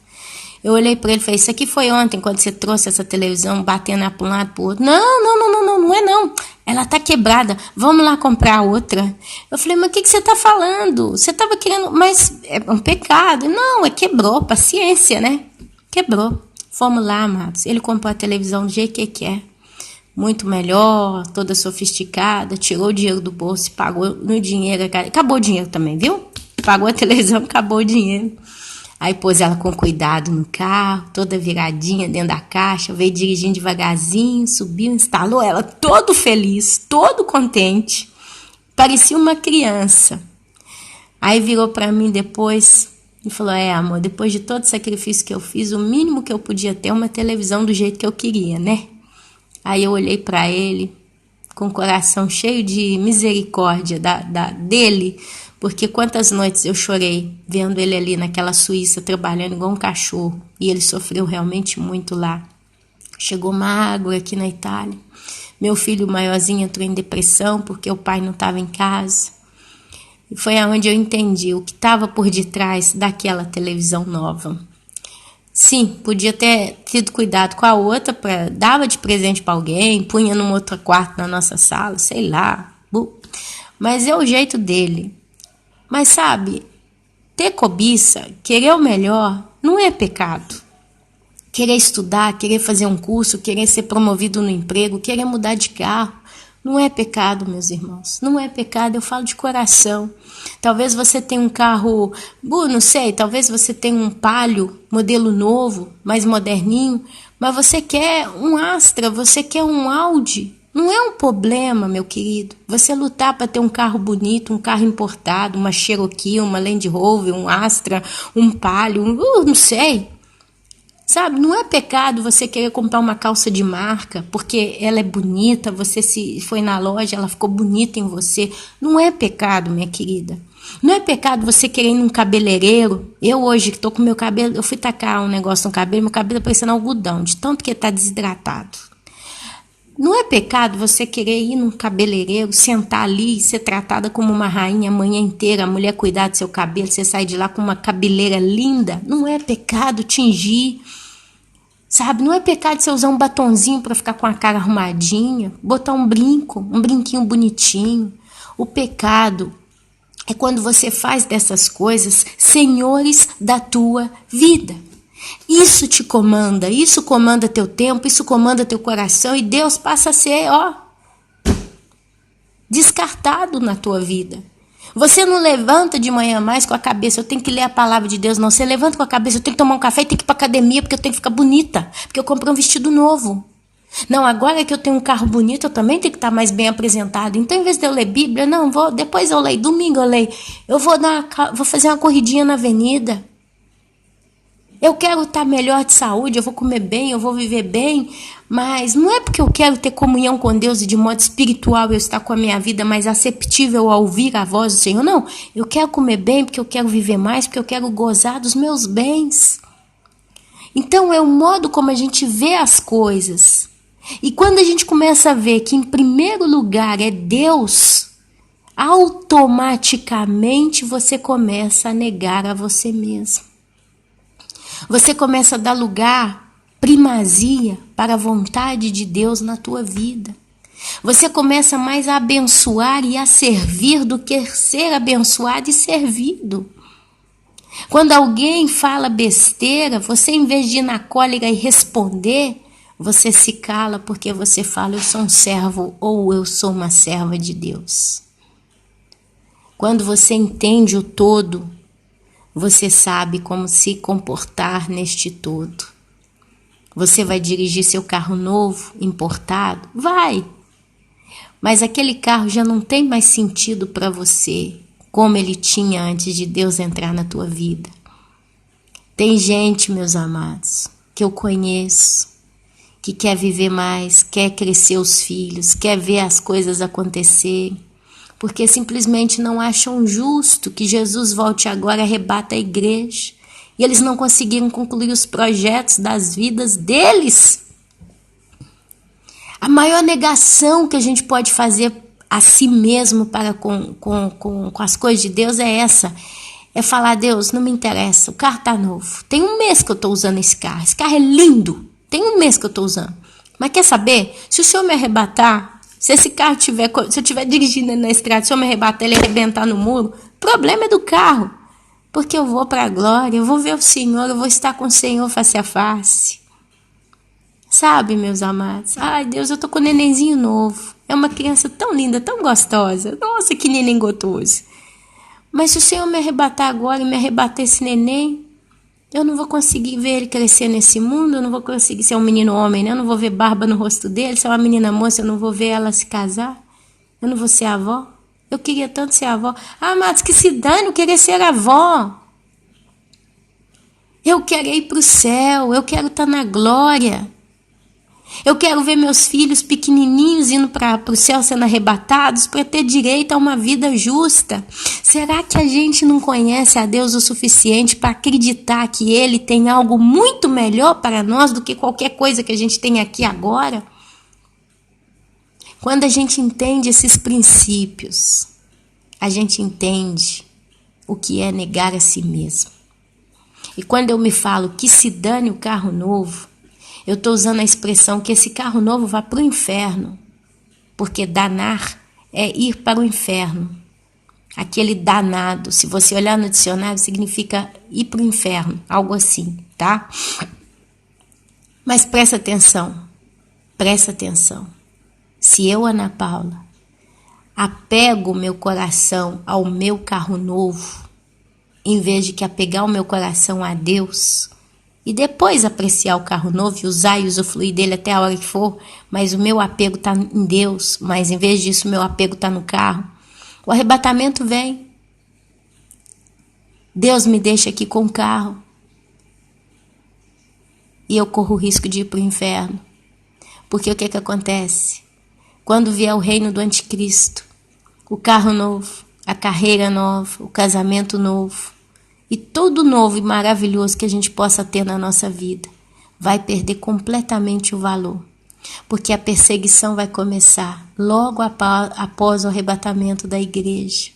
Eu olhei para ele e falei, isso aqui foi ontem, quando você trouxe essa televisão, batendo para um lado para o outro. Não é não. Ela tá quebrada, vamos lá comprar outra. Eu falei, mas o que você tá falando? Você tava querendo, mas é um pecado. Não, quebrou, paciência, né? Quebrou. Fomos lá, amados. Ele comprou a televisão do jeito que quer. Muito melhor, toda sofisticada, tirou o dinheiro do bolso e pagou no dinheiro. Acabou o dinheiro também, viu? Pagou a televisão, acabou o dinheiro. Aí pôs ela com cuidado no carro, toda viradinha dentro da caixa, veio dirigindo devagarzinho, subiu, instalou ela, todo feliz, todo contente. Parecia uma criança. Aí virou para mim depois e falou, amor, depois de todo o sacrifício que eu fiz, o mínimo que eu podia ter é uma televisão do jeito que eu queria, né? Aí eu olhei para ele com o coração cheio de misericórdia dele, porque quantas noites eu chorei vendo ele ali naquela Suíça trabalhando igual um cachorro. E ele sofreu realmente muito lá. Chegou mágoa aqui na Itália. Meu filho maiorzinho entrou em depressão porque o pai não estava em casa. E foi aonde eu entendi o que estava por detrás daquela televisão nova. Sim, podia ter tido cuidado com a outra, dava de presente para alguém, punha num outro quarto na nossa sala, sei lá. Mas é o jeito dele. Mas sabe, ter cobiça, querer o melhor, não é pecado. Querer estudar, querer fazer um curso, querer ser promovido no emprego, querer mudar de carro, não é pecado, meus irmãos. Não é pecado, eu falo de coração. Talvez você tenha um carro, não sei, talvez você tenha um Palio, modelo novo, mais moderninho, mas você quer um Astra, você quer um Audi. Não é um problema, meu querido, você lutar para ter um carro bonito, um carro importado, uma Cherokee, uma Land Rover, um Astra, um Palio, não sei. Sabe, não é pecado você querer comprar uma calça de marca porque ela é bonita, você se foi na loja, ela ficou bonita em você. Não é pecado, minha querida. Não é pecado você querer ir num cabeleireiro. Eu hoje que tô com meu cabelo, eu fui tacar um negócio no cabelo, meu cabelo tá parecendo algodão, de tanto que ele tá desidratado. Não é pecado você querer ir num cabeleireiro, sentar ali e ser tratada como uma rainha a manhã inteira, a mulher cuidar do seu cabelo, você sai de lá com uma cabeleira linda. Não é pecado tingir. Sabe, não é pecado você usar um batonzinho para ficar com a cara arrumadinha, botar um brinquinho bonitinho. O pecado é quando você faz dessas coisas senhores da tua vida. Isso te comanda, isso comanda teu tempo, isso comanda teu coração e Deus passa a ser, descartado na tua vida. Você não levanta de manhã mais com a cabeça, eu tenho que ler a palavra de Deus, não. Você levanta com a cabeça, eu tenho que tomar um café e tenho que ir para academia porque eu tenho que ficar bonita, porque eu comprei um vestido novo. Não, agora que eu tenho um carro bonito, eu também tenho que estar mais bem apresentado. Então, em vez de eu ler Bíblia, não, depois eu leio, domingo eu leio. Eu vou fazer uma corridinha na avenida. Eu quero estar melhor de saúde, eu vou comer bem, eu vou viver bem, mas não é porque eu quero ter comunhão com Deus e de modo espiritual eu estar com a minha vida mais aceptível a ouvir a voz do Senhor, não. Eu quero comer bem porque eu quero viver mais, porque eu quero gozar dos meus bens. Então é o modo como a gente vê as coisas. E quando a gente começa a ver que em primeiro lugar é Deus, automaticamente você começa a negar a você mesmo. Você começa a dar lugar, primazia para a vontade de Deus na tua vida. Você começa mais a abençoar e a servir do que ser abençoado e servido. Quando alguém fala besteira, você em vez de ir na cólera e responder, você se cala porque você fala, eu sou um servo ou eu sou uma serva de Deus. Quando você entende o todo, você sabe como se comportar neste todo. Você vai dirigir seu carro novo, importado? Vai! Mas aquele carro já não tem mais sentido para você, como ele tinha antes de Deus entrar na tua vida. Tem gente, meus amados, que eu conheço, que quer viver mais, quer crescer os filhos, quer ver as coisas acontecerem, porque simplesmente não acham justo que Jesus volte agora e arrebata a igreja. E eles não conseguiram concluir os projetos das vidas deles. A maior negação que a gente pode fazer a si mesmo para com as coisas de Deus é essa. É falar, Deus, não me interessa, o carro está novo. Tem um mês que eu estou usando esse carro é lindo. Tem um mês que eu estou usando. Mas quer saber? Se o Senhor me arrebatar, se esse carro se eu estiver dirigindo na estrada, se eu me arrebatar, ele arrebentar no muro, o problema é do carro. Porque eu vou para a glória, eu vou ver o Senhor, eu vou estar com o Senhor face a face. Sabe, meus amados? Ai, Deus, eu tô com um nenenzinho novo. É uma criança tão linda, tão gostosa. Nossa, que neném gostoso. Mas se o Senhor me arrebatar agora e me arrebatar esse neném, eu não vou conseguir ver ele crescer nesse mundo, eu não vou conseguir ser um menino homem, né? Eu não vou ver barba no rosto dele, se é uma menina moça, eu não vou ver ela se casar, eu não vou ser avó. Eu queria tanto ser avó. Ah, mas que se dane, eu queria ser avó. Eu quero ir para o céu, eu quero estar na glória. Eu quero ver meus filhos pequenininhos indo para o céu sendo arrebatados para ter direito a uma vida justa. Será que a gente não conhece a Deus o suficiente para acreditar que Ele tem algo muito melhor para nós do que qualquer coisa que a gente tem aqui agora? Quando a gente entende esses princípios, a gente entende o que é negar a si mesmo. E quando eu me falo que se dane o carro novo, eu estou usando a expressão que esse carro novo vá para o inferno, porque danar é ir para o inferno. Aquele danado, se você olhar no dicionário, significa ir para o inferno, algo assim, tá? Mas presta atenção. Se eu, Ana Paula, apego meu coração ao meu carro novo, em vez de que apegar o meu coração a Deus, e depois apreciar o carro novo e usar e usufruir dele até a hora que for, mas o meu apego está em Deus, mas em vez disso o meu apego está no carro, o arrebatamento vem. Deus me deixa aqui com o carro. e eu corro o risco de ir para o inferno. Porque o que acontece? Quando vier o reino do anticristo, o carro novo, a carreira nova, o casamento novo e tudo novo e maravilhoso que a gente possa ter na nossa vida vai perder completamente o valor. Porque a perseguição vai começar logo após o arrebatamento da igreja.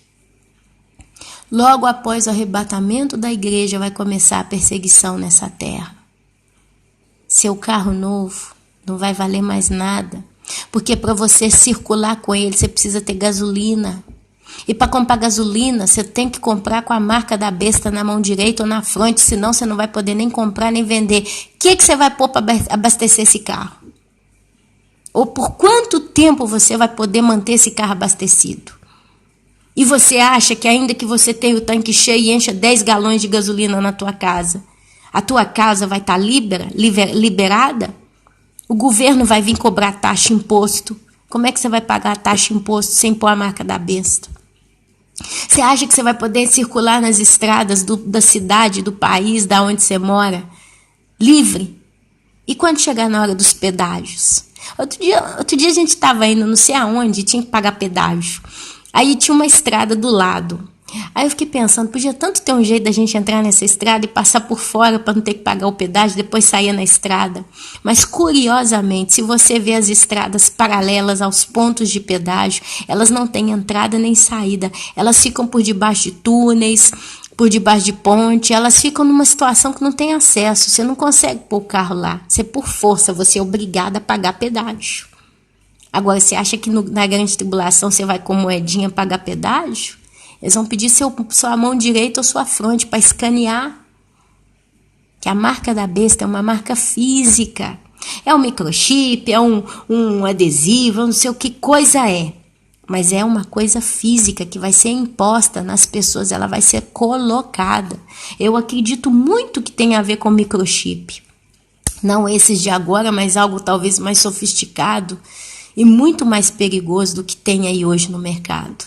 Logo após o arrebatamento da igreja vai começar a perseguição nessa terra. Seu carro novo não vai valer mais nada, porque para você circular com ele você precisa ter gasolina. E para comprar gasolina você tem que comprar com a marca da besta na mão direita ou na frente, senão você não vai poder nem comprar nem vender. O que você vai pôr para abastecer esse carro? Ou por quanto tempo você vai poder manter esse carro abastecido? E você acha que ainda que você tenha o tanque cheio e encha 10 galões de gasolina na tua casa, a tua casa vai estar liberada? O governo vai vir cobrar taxa e imposto. Como é que você vai pagar a taxa e imposto sem pôr a marca da besta? Você acha que você vai poder circular nas estradas da cidade, do país, da onde você mora, livre? E quando chegar na hora dos pedágios? Outro dia a gente estava indo não sei aonde, tinha que pagar pedágio. Aí tinha uma estrada do lado. Aí eu fiquei pensando, podia tanto ter um jeito da gente entrar nessa estrada e passar por fora para não ter que pagar o pedágio, depois sair na estrada. Mas curiosamente, se você vê as estradas paralelas aos pontos de pedágio, elas não têm entrada nem saída. Elas ficam por debaixo de túneis, por debaixo de ponte, elas ficam numa situação que não tem acesso. Você não consegue pôr o carro lá. Você, por força, você é obrigado a pagar pedágio. Agora, você acha que na grande tribulação você vai com moedinha pagar pedágio? Eles vão pedir sua mão direita ou sua fronte para escanear. Que a marca da besta é uma marca física. É um microchip, é um adesivo, eu não sei o que coisa é. Mas é uma coisa física que vai ser imposta nas pessoas, ela vai ser colocada. Eu acredito muito que tem a ver com microchip. Não esses de agora, mas algo talvez mais sofisticado e muito mais perigoso do que tem aí hoje no mercado.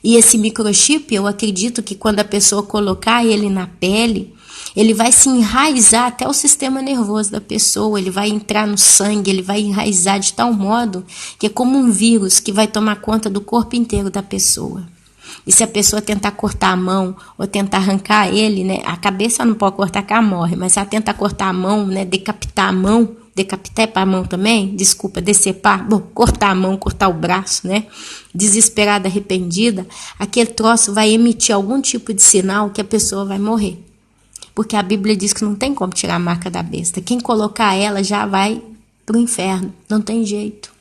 E esse microchip, eu acredito que quando a pessoa colocar ele na pele, ele vai se enraizar até o sistema nervoso da pessoa, ele vai entrar no sangue, ele vai enraizar de tal modo que é como um vírus que vai tomar conta do corpo inteiro da pessoa. E se a pessoa tentar cortar a mão ou tentar arrancar ele, né, a cabeça não pode cortar que ela morre, mas se ela tentar cortar a mão, né, decapitar a mão, decapitar para a mão também, desculpa, decepar, bom, cortar a mão, cortar o braço, né, desesperada, arrependida, aquele troço vai emitir algum tipo de sinal que a pessoa vai morrer. Porque a Bíblia diz que não tem como tirar a marca da besta. Quem colocar ela já vai para o inferno. Não tem jeito.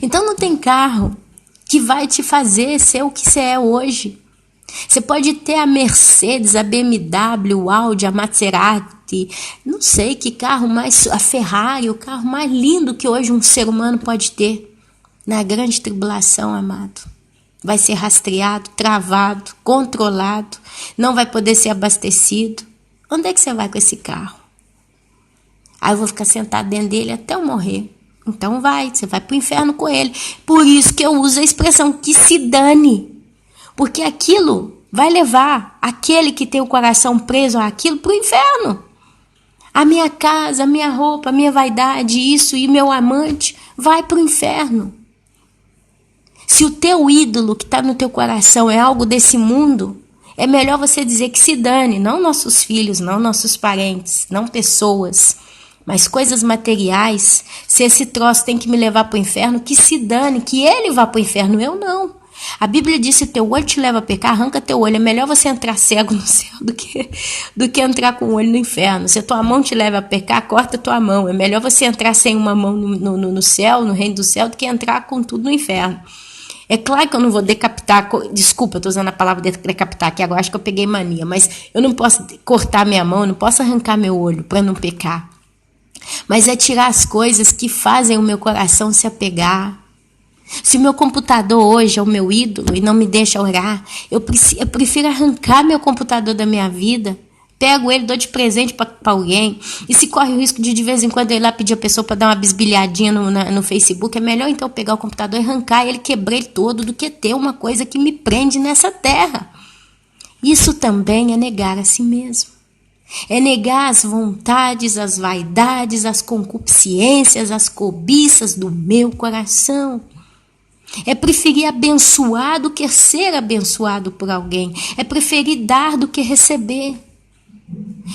Então não tem carro que vai te fazer ser o que você é hoje. Você pode ter a Mercedes, a BMW, o Audi, a Maserati, não sei que carro mais, a Ferrari, o carro mais lindo que hoje um ser humano pode ter. Na grande tribulação, amado. Vai ser rastreado, travado, controlado, não vai poder ser abastecido. Onde é que você vai com esse carro? Aí eu vou ficar sentado dentro dele até eu morrer. Então você vai para o inferno com ele. Por isso que eu uso a expressão que se dane. Porque aquilo vai levar aquele que tem o coração preso àquilo para o inferno. A minha casa, a minha roupa, a minha vaidade, isso e meu amante vai para o inferno. Se o teu ídolo que está no teu coração é algo desse mundo, é melhor você dizer que se dane, não nossos filhos, não nossos parentes, não pessoas, mas coisas materiais. Se esse troço tem que me levar para o inferno, que se dane, que ele vá para o inferno, eu não. A Bíblia diz, se teu olho te leva a pecar, arranca teu olho. É melhor você entrar cego no céu do que entrar com o olho no inferno. Se a tua mão te leva a pecar, corta a tua mão. É melhor você entrar sem uma mão no céu, no reino do céu, do que entrar com tudo no inferno. É claro que eu não vou decapitar, desculpa, eu estou usando a palavra decapitar aqui agora, acho que eu peguei mania, mas eu não posso cortar minha mão, eu não posso arrancar meu olho para não pecar. Mas é tirar as coisas que fazem o meu coração se apegar. Se o meu computador hoje é o meu ídolo e não me deixa orar, eu prefiro arrancar meu computador da minha vida, pego ele, dou de presente para alguém, e se corre o risco de vez em quando eu ir lá pedir a pessoa para dar uma bisbilhadinha no Facebook, é melhor então pegar o computador e arrancar ele, quebrar ele todo, do que ter uma coisa que me prende nessa terra. Isso também é negar a si mesmo. É negar as vontades, as vaidades, as concupiscências, as cobiças do meu coração. É preferir abençoar do que ser abençoado por alguém. É preferir dar do que receber.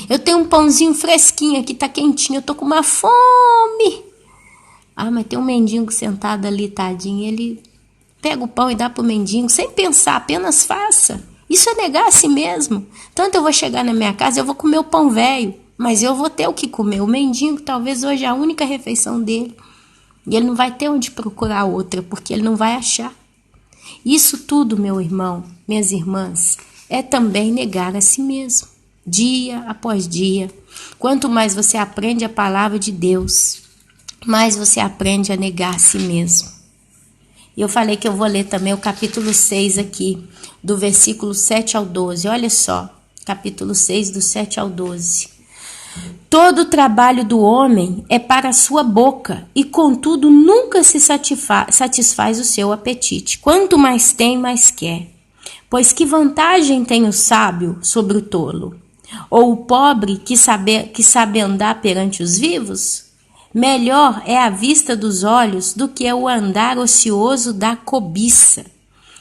Eu tenho um pãozinho fresquinho aqui, tá quentinho, eu tô com uma fome. Ah, mas tem um mendigo sentado ali, tadinho, ele pega o pão e dá pro mendigo, sem pensar, apenas faça. Isso é negar a si mesmo. Tanto eu vou chegar na minha casa, eu vou comer o pão velho, mas eu vou ter o que comer. O mendigo talvez hoje é a única refeição dele. E ele não vai ter onde procurar outra, porque ele não vai achar. Isso tudo, meu irmão, minhas irmãs, é também negar a si mesmo. Dia após dia. Quanto mais você aprende a palavra de Deus, mais você aprende a negar a si mesmo. E eu falei que eu vou ler também o capítulo 6 aqui, do versículo 7 ao 12. Olha só, capítulo 6, do 7 ao 12. Todo o trabalho do homem é para a sua boca, e contudo nunca se satisfaz o seu apetite. Quanto mais tem, mais quer. Pois que vantagem tem o sábio sobre o tolo? Ou o pobre que sabe andar perante os vivos? Melhor é a vista dos olhos do que o andar ocioso da cobiça.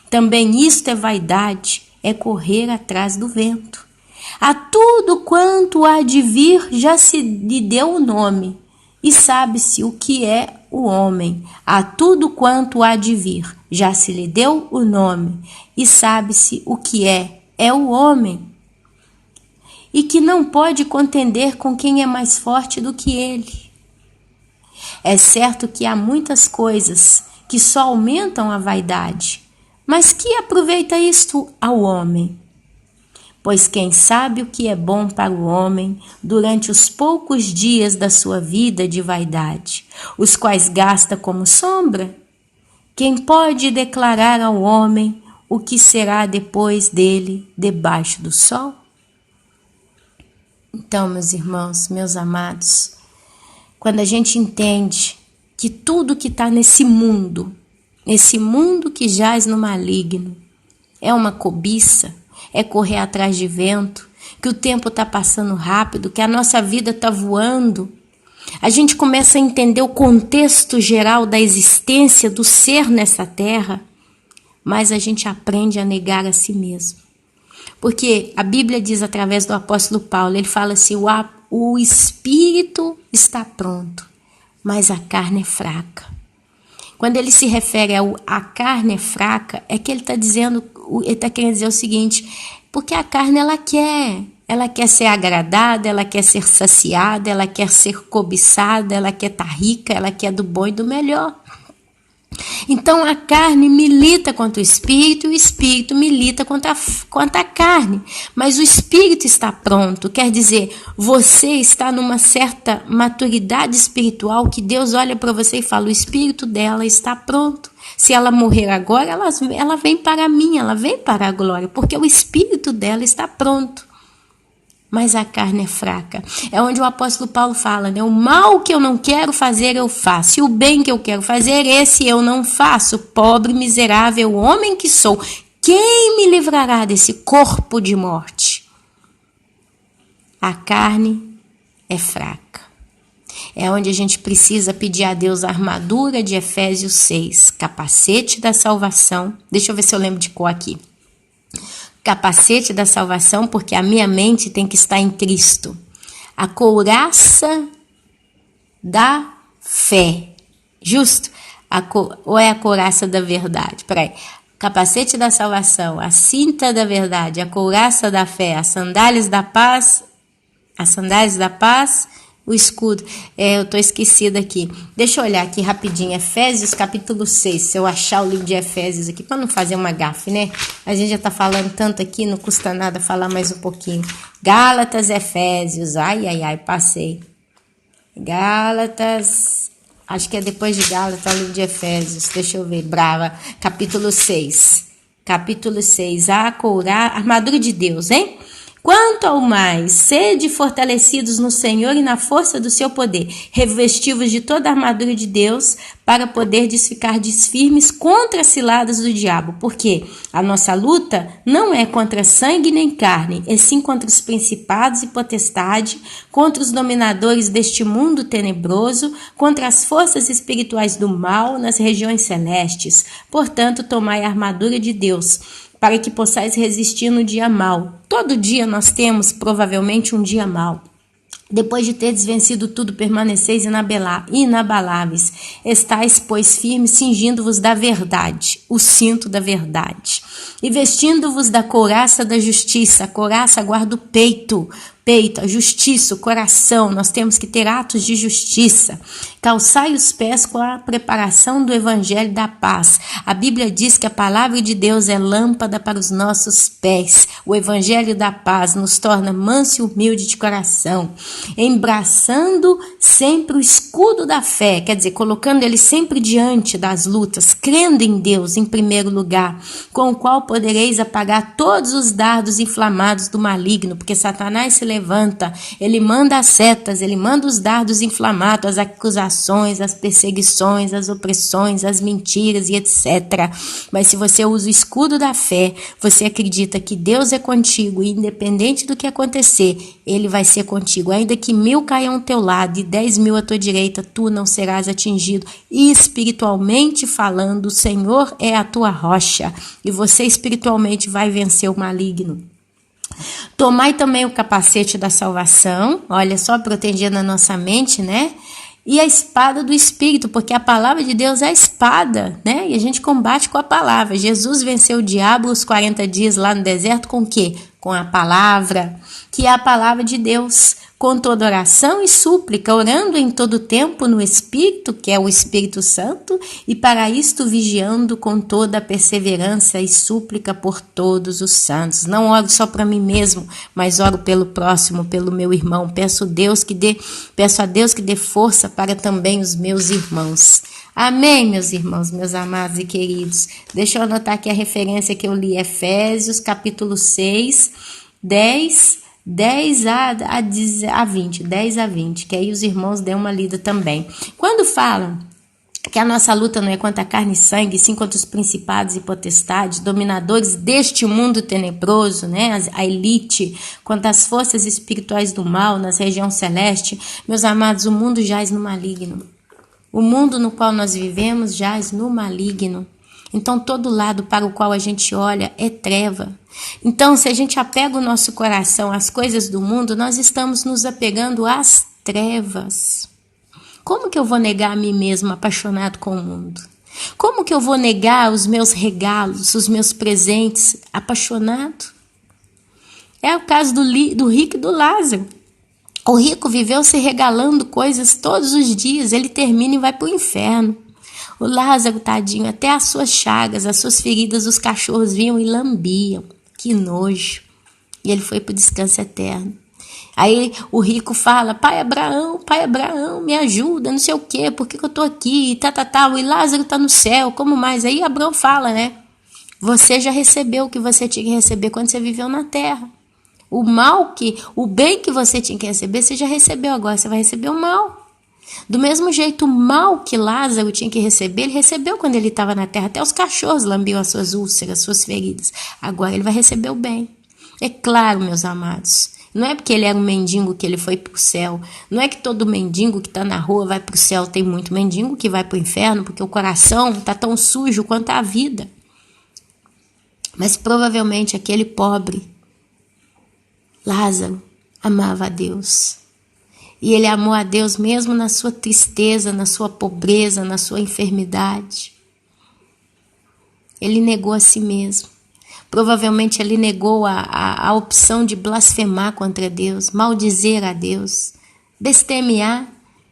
Também isto é vaidade, é correr atrás do vento. A tudo quanto há de vir já se lhe deu o nome, e sabe-se o que é o homem. A tudo quanto há de vir já se lhe deu o nome, e sabe-se o que é o homem. E que não pode contender com quem é mais forte do que ele. É certo que há muitas coisas que só aumentam a vaidade, mas que aproveita isto ao homem? Pois quem sabe o que é bom para o homem durante os poucos dias da sua vida de vaidade, os quais gasta como sombra? Quem pode declarar ao homem o que será depois dele debaixo do sol? Então, meus irmãos, meus amados, quando a gente entende que tudo que está nesse mundo que jaz no maligno, é uma cobiça, é correr atrás de vento, que o tempo está passando rápido, que a nossa vida está voando, a gente começa a entender o contexto geral da existência do ser nessa terra, mas a gente aprende a negar a si mesmo. Porque a Bíblia diz através do apóstolo Paulo, ele fala assim, o espírito está pronto, mas a carne é fraca. Quando ele se refere a carne é fraca, é que ele está querendo dizer o seguinte, porque a carne ela quer ser agradada, ela quer ser saciada, ela quer ser cobiçada, ela quer estar rica, ela quer do bom e do melhor. Então a carne milita contra o espírito e o espírito milita contra a carne. Mas o espírito está pronto, quer dizer, você está numa certa maturidade espiritual que Deus olha para você e fala, o espírito dela está pronto. Se ela morrer agora, ela vem para mim, ela vem para a glória, porque o espírito dela está pronto. Mas a carne é fraca. É onde o apóstolo Paulo fala, né? O mal que eu não quero fazer, eu faço. E o bem que eu quero fazer, esse eu não faço. Pobre, miserável homem que sou. Quem me livrará desse corpo de morte? A carne é fraca. É onde a gente precisa pedir a Deus a armadura de Efésios 6. Capacete da salvação. Deixa eu ver se eu lembro de qual aqui. Capacete da salvação, porque a minha mente tem que estar em Cristo. A couraça da fé. Justo? Ou é a couraça da verdade? Peraí. Capacete da salvação, a cinta da verdade, a couraça da fé, as sandálias da paz, o escudo. Eu tô esquecida aqui. Deixa eu olhar aqui rapidinho. Efésios capítulo 6. Se eu achar o livro de Efésios aqui, para não fazer uma gafe, né? A gente já tá falando tanto aqui, não custa nada falar mais um pouquinho. Gálatas, Efésios. Ai, passei. Gálatas. Acho que é depois de Gálatas, o livro de Efésios. Deixa eu ver. Brava. Capítulo 6. Capítulo 6. A armadura de Deus, hein? Quanto ao mais, sede fortalecidos no Senhor e na força do seu poder, revestivos de toda a armadura de Deus, para poderdes ficar firmes contra as ciladas do diabo, porque a nossa luta não é contra sangue nem carne, e sim contra os principados e potestades, contra os dominadores deste mundo tenebroso, contra as forças espirituais do mal nas regiões celestes. Portanto, tomai a armadura de Deus, para que possais resistir no dia mau. Todo dia nós temos provavelmente um dia mau. Depois de teres vencido tudo, permaneceis inabaláveis. Estais, pois, firmes, cingindo-vos da verdade, o cinto da verdade. E vestindo-vos da couraça da justiça. A couraça guarda o peito, a justiça, o coração. Nós temos que ter atos de justiça. Calçai os pés com a preparação do evangelho da paz. A Bíblia diz que a palavra de Deus é lâmpada para os nossos pés. O evangelho da paz nos torna manso e humilde de coração. Embraçando sempre o escudo da fé, quer dizer, colocando ele sempre diante das lutas, crendo em Deus em primeiro lugar, com o qual podereis apagar todos os dardos inflamados do maligno, porque Satanás se levanta, ele manda as setas, ele manda os dardos inflamados, as acusações, as perseguições, as opressões, as mentiras e etc. Mas se você usa o escudo da fé, você acredita que Deus é contigo e independente do que acontecer, ele vai ser contigo. Ainda que 1000 caiam ao teu lado e 10.000 à tua direita, tu não serás atingido. E espiritualmente falando, o Senhor é a tua rocha e você espiritualmente vai vencer o maligno. Tomai também o capacete da salvação, olha só, protegendo a nossa mente, né? E a espada do Espírito, porque a palavra de Deus é a espada, né? E a gente combate com a palavra. Jesus venceu o diabo os 40 dias lá no deserto com o quê? Com a palavra, que é a palavra de Deus. Com toda oração e súplica, orando em todo tempo no Espírito, que é o Espírito Santo, e para isto vigiando com toda a perseverança e súplica por todos os santos. Não oro só para mim mesmo, mas oro pelo próximo, pelo meu irmão. Peço a Deus que dê força para também os meus irmãos. Amém, meus irmãos, meus amados e queridos. Deixa eu anotar aqui a referência que eu li, Efésios, capítulo 6, 10 a 20, que aí os irmãos dêem uma lida também. Quando falam que a nossa luta não é contra a carne e sangue, sim contra os principados e potestades, dominadores deste mundo tenebroso, né? A elite, contra as forças espirituais do mal nas regiões celestes, meus amados, o mundo jaz no maligno. O mundo no qual nós vivemos jaz no maligno. Então, todo lado para o qual a gente olha é treva. Então, se a gente apega o nosso coração às coisas do mundo, nós estamos nos apegando às trevas. Como que eu vou negar a mim mesmo apaixonado com o mundo? Como que eu vou negar os meus regalos, os meus presentes apaixonado? É o caso do rico e do Lázaro. O rico viveu se regalando coisas todos os dias, ele termina e vai para o inferno. O Lázaro, tadinho, até as suas chagas, as suas feridas, os cachorros vinham e lambiam. Que nojo. E ele foi para o descanso eterno. Aí o rico fala, pai Abraão, me ajuda, não sei o quê, por que eu estou aqui? E Lázaro está no céu, como mais? Aí Abraão fala, né? Você já recebeu o que você tinha que receber quando você viveu na terra. O bem que você tinha que receber, você já recebeu, agora você vai receber o mal. Do mesmo jeito, o mal que Lázaro tinha que receber, ele recebeu quando ele estava na terra. Até os cachorros lambiam as suas úlceras, as suas feridas. Agora ele vai receber o bem. É claro, meus amados, não é porque ele era um mendigo que ele foi para o céu. Não é que todo mendigo que está na rua vai para o céu. Tem muito mendigo que vai para o inferno porque o coração está tão sujo quanto a vida. Mas provavelmente aquele pobre, Lázaro, amava a Deus. E ele amou a Deus mesmo na sua tristeza, na sua pobreza, na sua enfermidade. Ele negou a si mesmo. Provavelmente ele negou a opção de blasfemar contra Deus, maldizer a Deus, blasfemar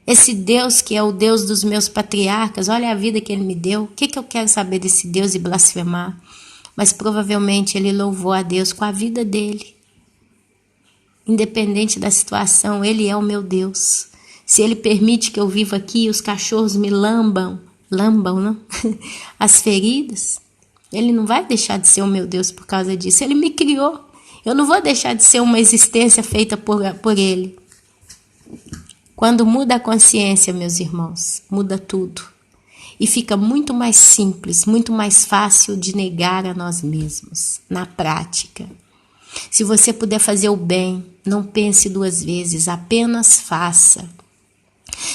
esse Deus que é o Deus dos meus patriarcas. Olha a vida que ele me deu. O que eu quero saber desse Deus e blasfemar? Mas provavelmente ele louvou a Deus com a vida dele. Independente da situação, ele é o meu Deus. Se ele permite que eu viva aqui e os cachorros me lambam, não? As feridas, ele não vai deixar de ser o meu Deus por causa disso. Ele me criou. Eu não vou deixar de ser uma existência feita por Ele. Quando muda a consciência, meus irmãos, muda tudo. E fica muito mais simples, muito mais fácil de negar a nós mesmos, na prática. Se você puder fazer o bem, não pense duas vezes, apenas faça.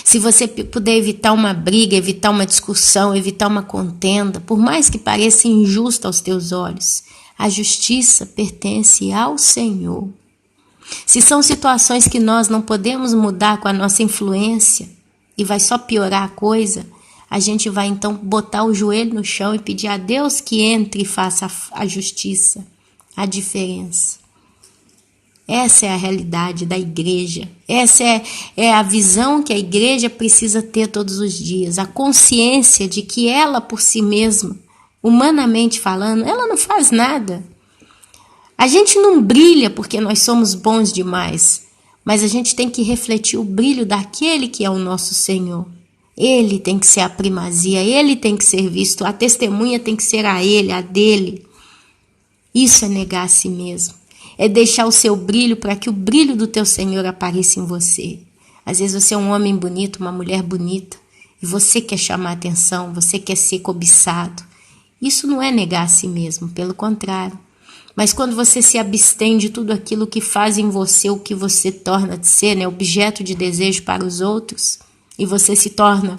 Se você puder evitar uma briga, evitar uma discussão, evitar uma contenda, por mais que pareça injusta aos teus olhos, a justiça pertence ao Senhor. Se são situações que nós não podemos mudar com a nossa influência e vai só piorar a coisa, a gente vai então botar o joelho no chão e pedir a Deus que entre e faça a justiça, a diferença. Essa é a realidade da igreja. Essa é a visão que a igreja precisa ter todos os dias. A consciência de que ela por si mesma, humanamente falando, ela não faz nada. A gente não brilha porque nós somos bons demais, mas a gente tem que refletir o brilho daquele que é o nosso Senhor. Ele tem que ser a primazia, ele tem que ser visto, a testemunha tem que ser a ele, a dele. Isso é negar a si mesmo. É deixar o seu brilho para que o brilho do teu Senhor apareça em você. Às vezes você é um homem bonito, uma mulher bonita, e você quer chamar atenção, você quer ser cobiçado. Isso não é negar a si mesmo, pelo contrário. Mas quando você se abstém de tudo aquilo que faz em você o que você torna de ser, né, objeto de desejo para os outros, e você se torna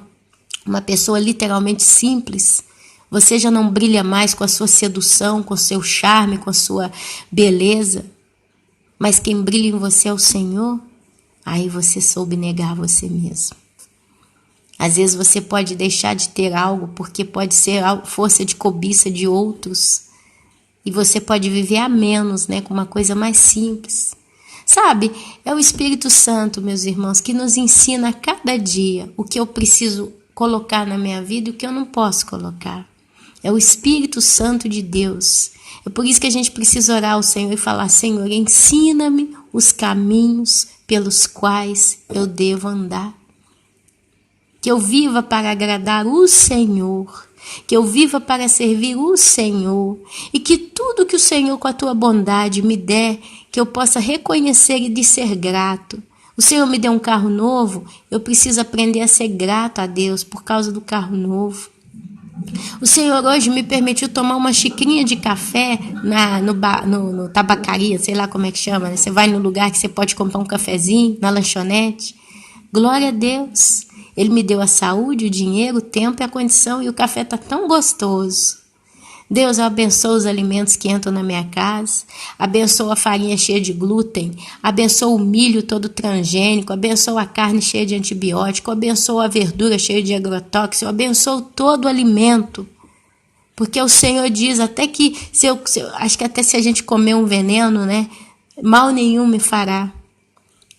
uma pessoa literalmente simples, você já não brilha mais com a sua sedução, com o seu charme, com a sua beleza, mas quem brilha em você é o Senhor, aí você soube negar você mesmo. Às vezes você pode deixar de ter algo porque pode ser a força de cobiça de outros, e você pode viver a menos, né, com uma coisa mais simples. Sabe, é o Espírito Santo, meus irmãos, que nos ensina a cada dia o que eu preciso colocar na minha vida e o que eu não posso colocar. É o Espírito Santo de Deus. É por isso que a gente precisa orar ao Senhor e falar: Senhor, ensina-me os caminhos pelos quais eu devo andar. Que eu viva para agradar o Senhor. Que eu viva para servir o Senhor. E que tudo que o Senhor, com a tua bondade, me der, que eu possa reconhecer e de ser grato. O Senhor me deu um carro novo, eu preciso aprender a ser grato a Deus por causa do carro novo. O Senhor hoje me permitiu tomar uma xicrinha de café no tabacaria, sei lá como é que chama, né? Você vai no lugar que você pode comprar um cafezinho, na lanchonete. Glória a Deus. Ele me deu a saúde, o dinheiro, o tempo e a condição, e o café está tão gostoso. Deus, eu abençoo os alimentos que entram na minha casa, abençoo a farinha cheia de glúten, abençoo o milho todo transgênico, abençoo a carne cheia de antibiótico, abençoo a verdura cheia de agrotóxico, abençoo todo o alimento. Porque o Senhor diz até que, acho que até se a gente comer um veneno, né, mal nenhum me fará.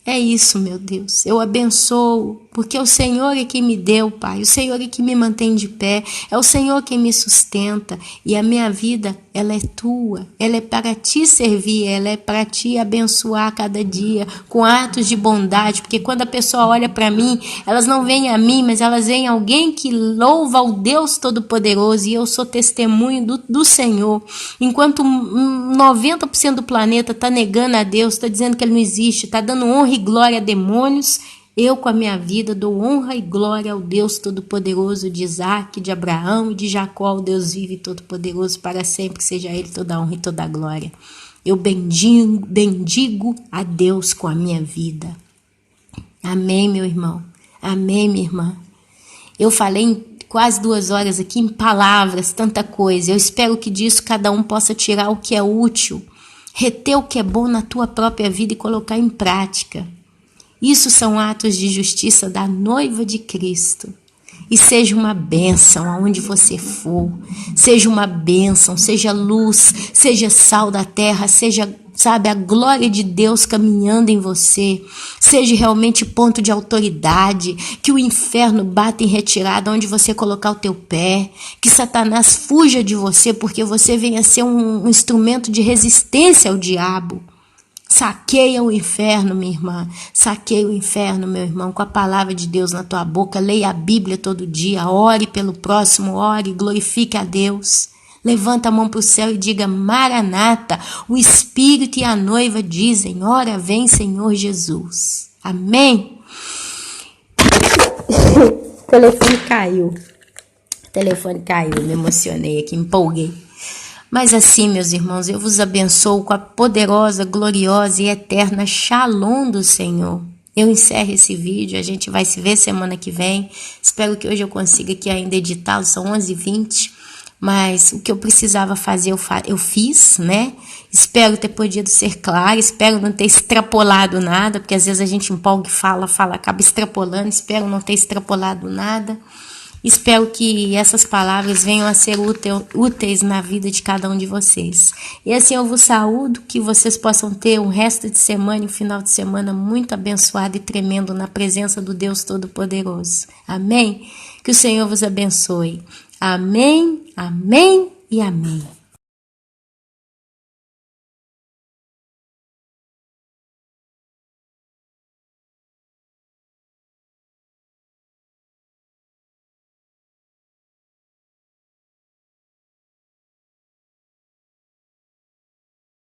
É isso, meu Deus, eu abençoo, porque o Senhor é quem me deu, Pai, o Senhor é quem me mantém de pé, é o Senhor quem me sustenta, e a minha vida, ela é tua, ela é para te servir, ela é para te abençoar cada dia, com atos de bondade, porque quando a pessoa olha para mim, elas não veem a mim, mas elas veem alguém que louva ao Deus Todo-Poderoso, e eu sou testemunho do Senhor, enquanto 90% do planeta está negando a Deus, está dizendo que Ele não existe, está dando honra e glória a demônios, eu com a minha vida dou honra e glória ao Deus Todo-Poderoso de Isaac, de Abraão e de Jacó, o Deus vivo e Todo-Poderoso, para sempre seja Ele toda a honra e toda a glória. Eu bendigo a Deus com a minha vida. Amém, meu irmão. Amém, minha irmã. Eu falei em quase 2 horas aqui em palavras, tanta coisa. Eu espero que disso cada um possa tirar o que é útil, reter o que é bom na tua própria vida e colocar em prática. Isso são atos de justiça da noiva de Cristo. E seja uma bênção aonde você for. Seja uma bênção, seja luz, seja sal da terra, seja, sabe, a glória de Deus caminhando em você. Seja realmente ponto de autoridade, que o inferno bata em retirada onde você colocar o teu pé, que Satanás fuja de você porque você venha ser um instrumento de resistência ao diabo. Saqueia o inferno, minha irmã. Saqueia o inferno, meu irmão, com a palavra de Deus na tua boca. Leia a Bíblia todo dia. Ore pelo próximo, ore, glorifique a Deus. Levanta a mão para o céu e diga: Maranata, o Espírito e a noiva dizem: ora vem, Senhor Jesus. Amém? O telefone caiu, me emocionei aqui, empolguei. Mas assim, meus irmãos, eu vos abençoo com a poderosa, gloriosa e eterna Shalom do Senhor. Eu encerro esse vídeo, a gente vai se ver semana que vem. Espero que hoje eu consiga aqui ainda editá-lo, são 11h20. Mas o que eu precisava fazer eu fiz, né? Espero ter podido ser claro, espero não ter extrapolado nada, porque às vezes a gente empolga e fala, acaba extrapolando. Espero não ter extrapolado nada. Espero que essas palavras venham a ser úteis na vida de cada um de vocês. E assim eu vos saúdo, que vocês possam ter um resto de semana e um final de semana muito abençoado e tremendo na presença do Deus Todo-Poderoso. Amém? Que o Senhor vos abençoe. Amém, amém e amém.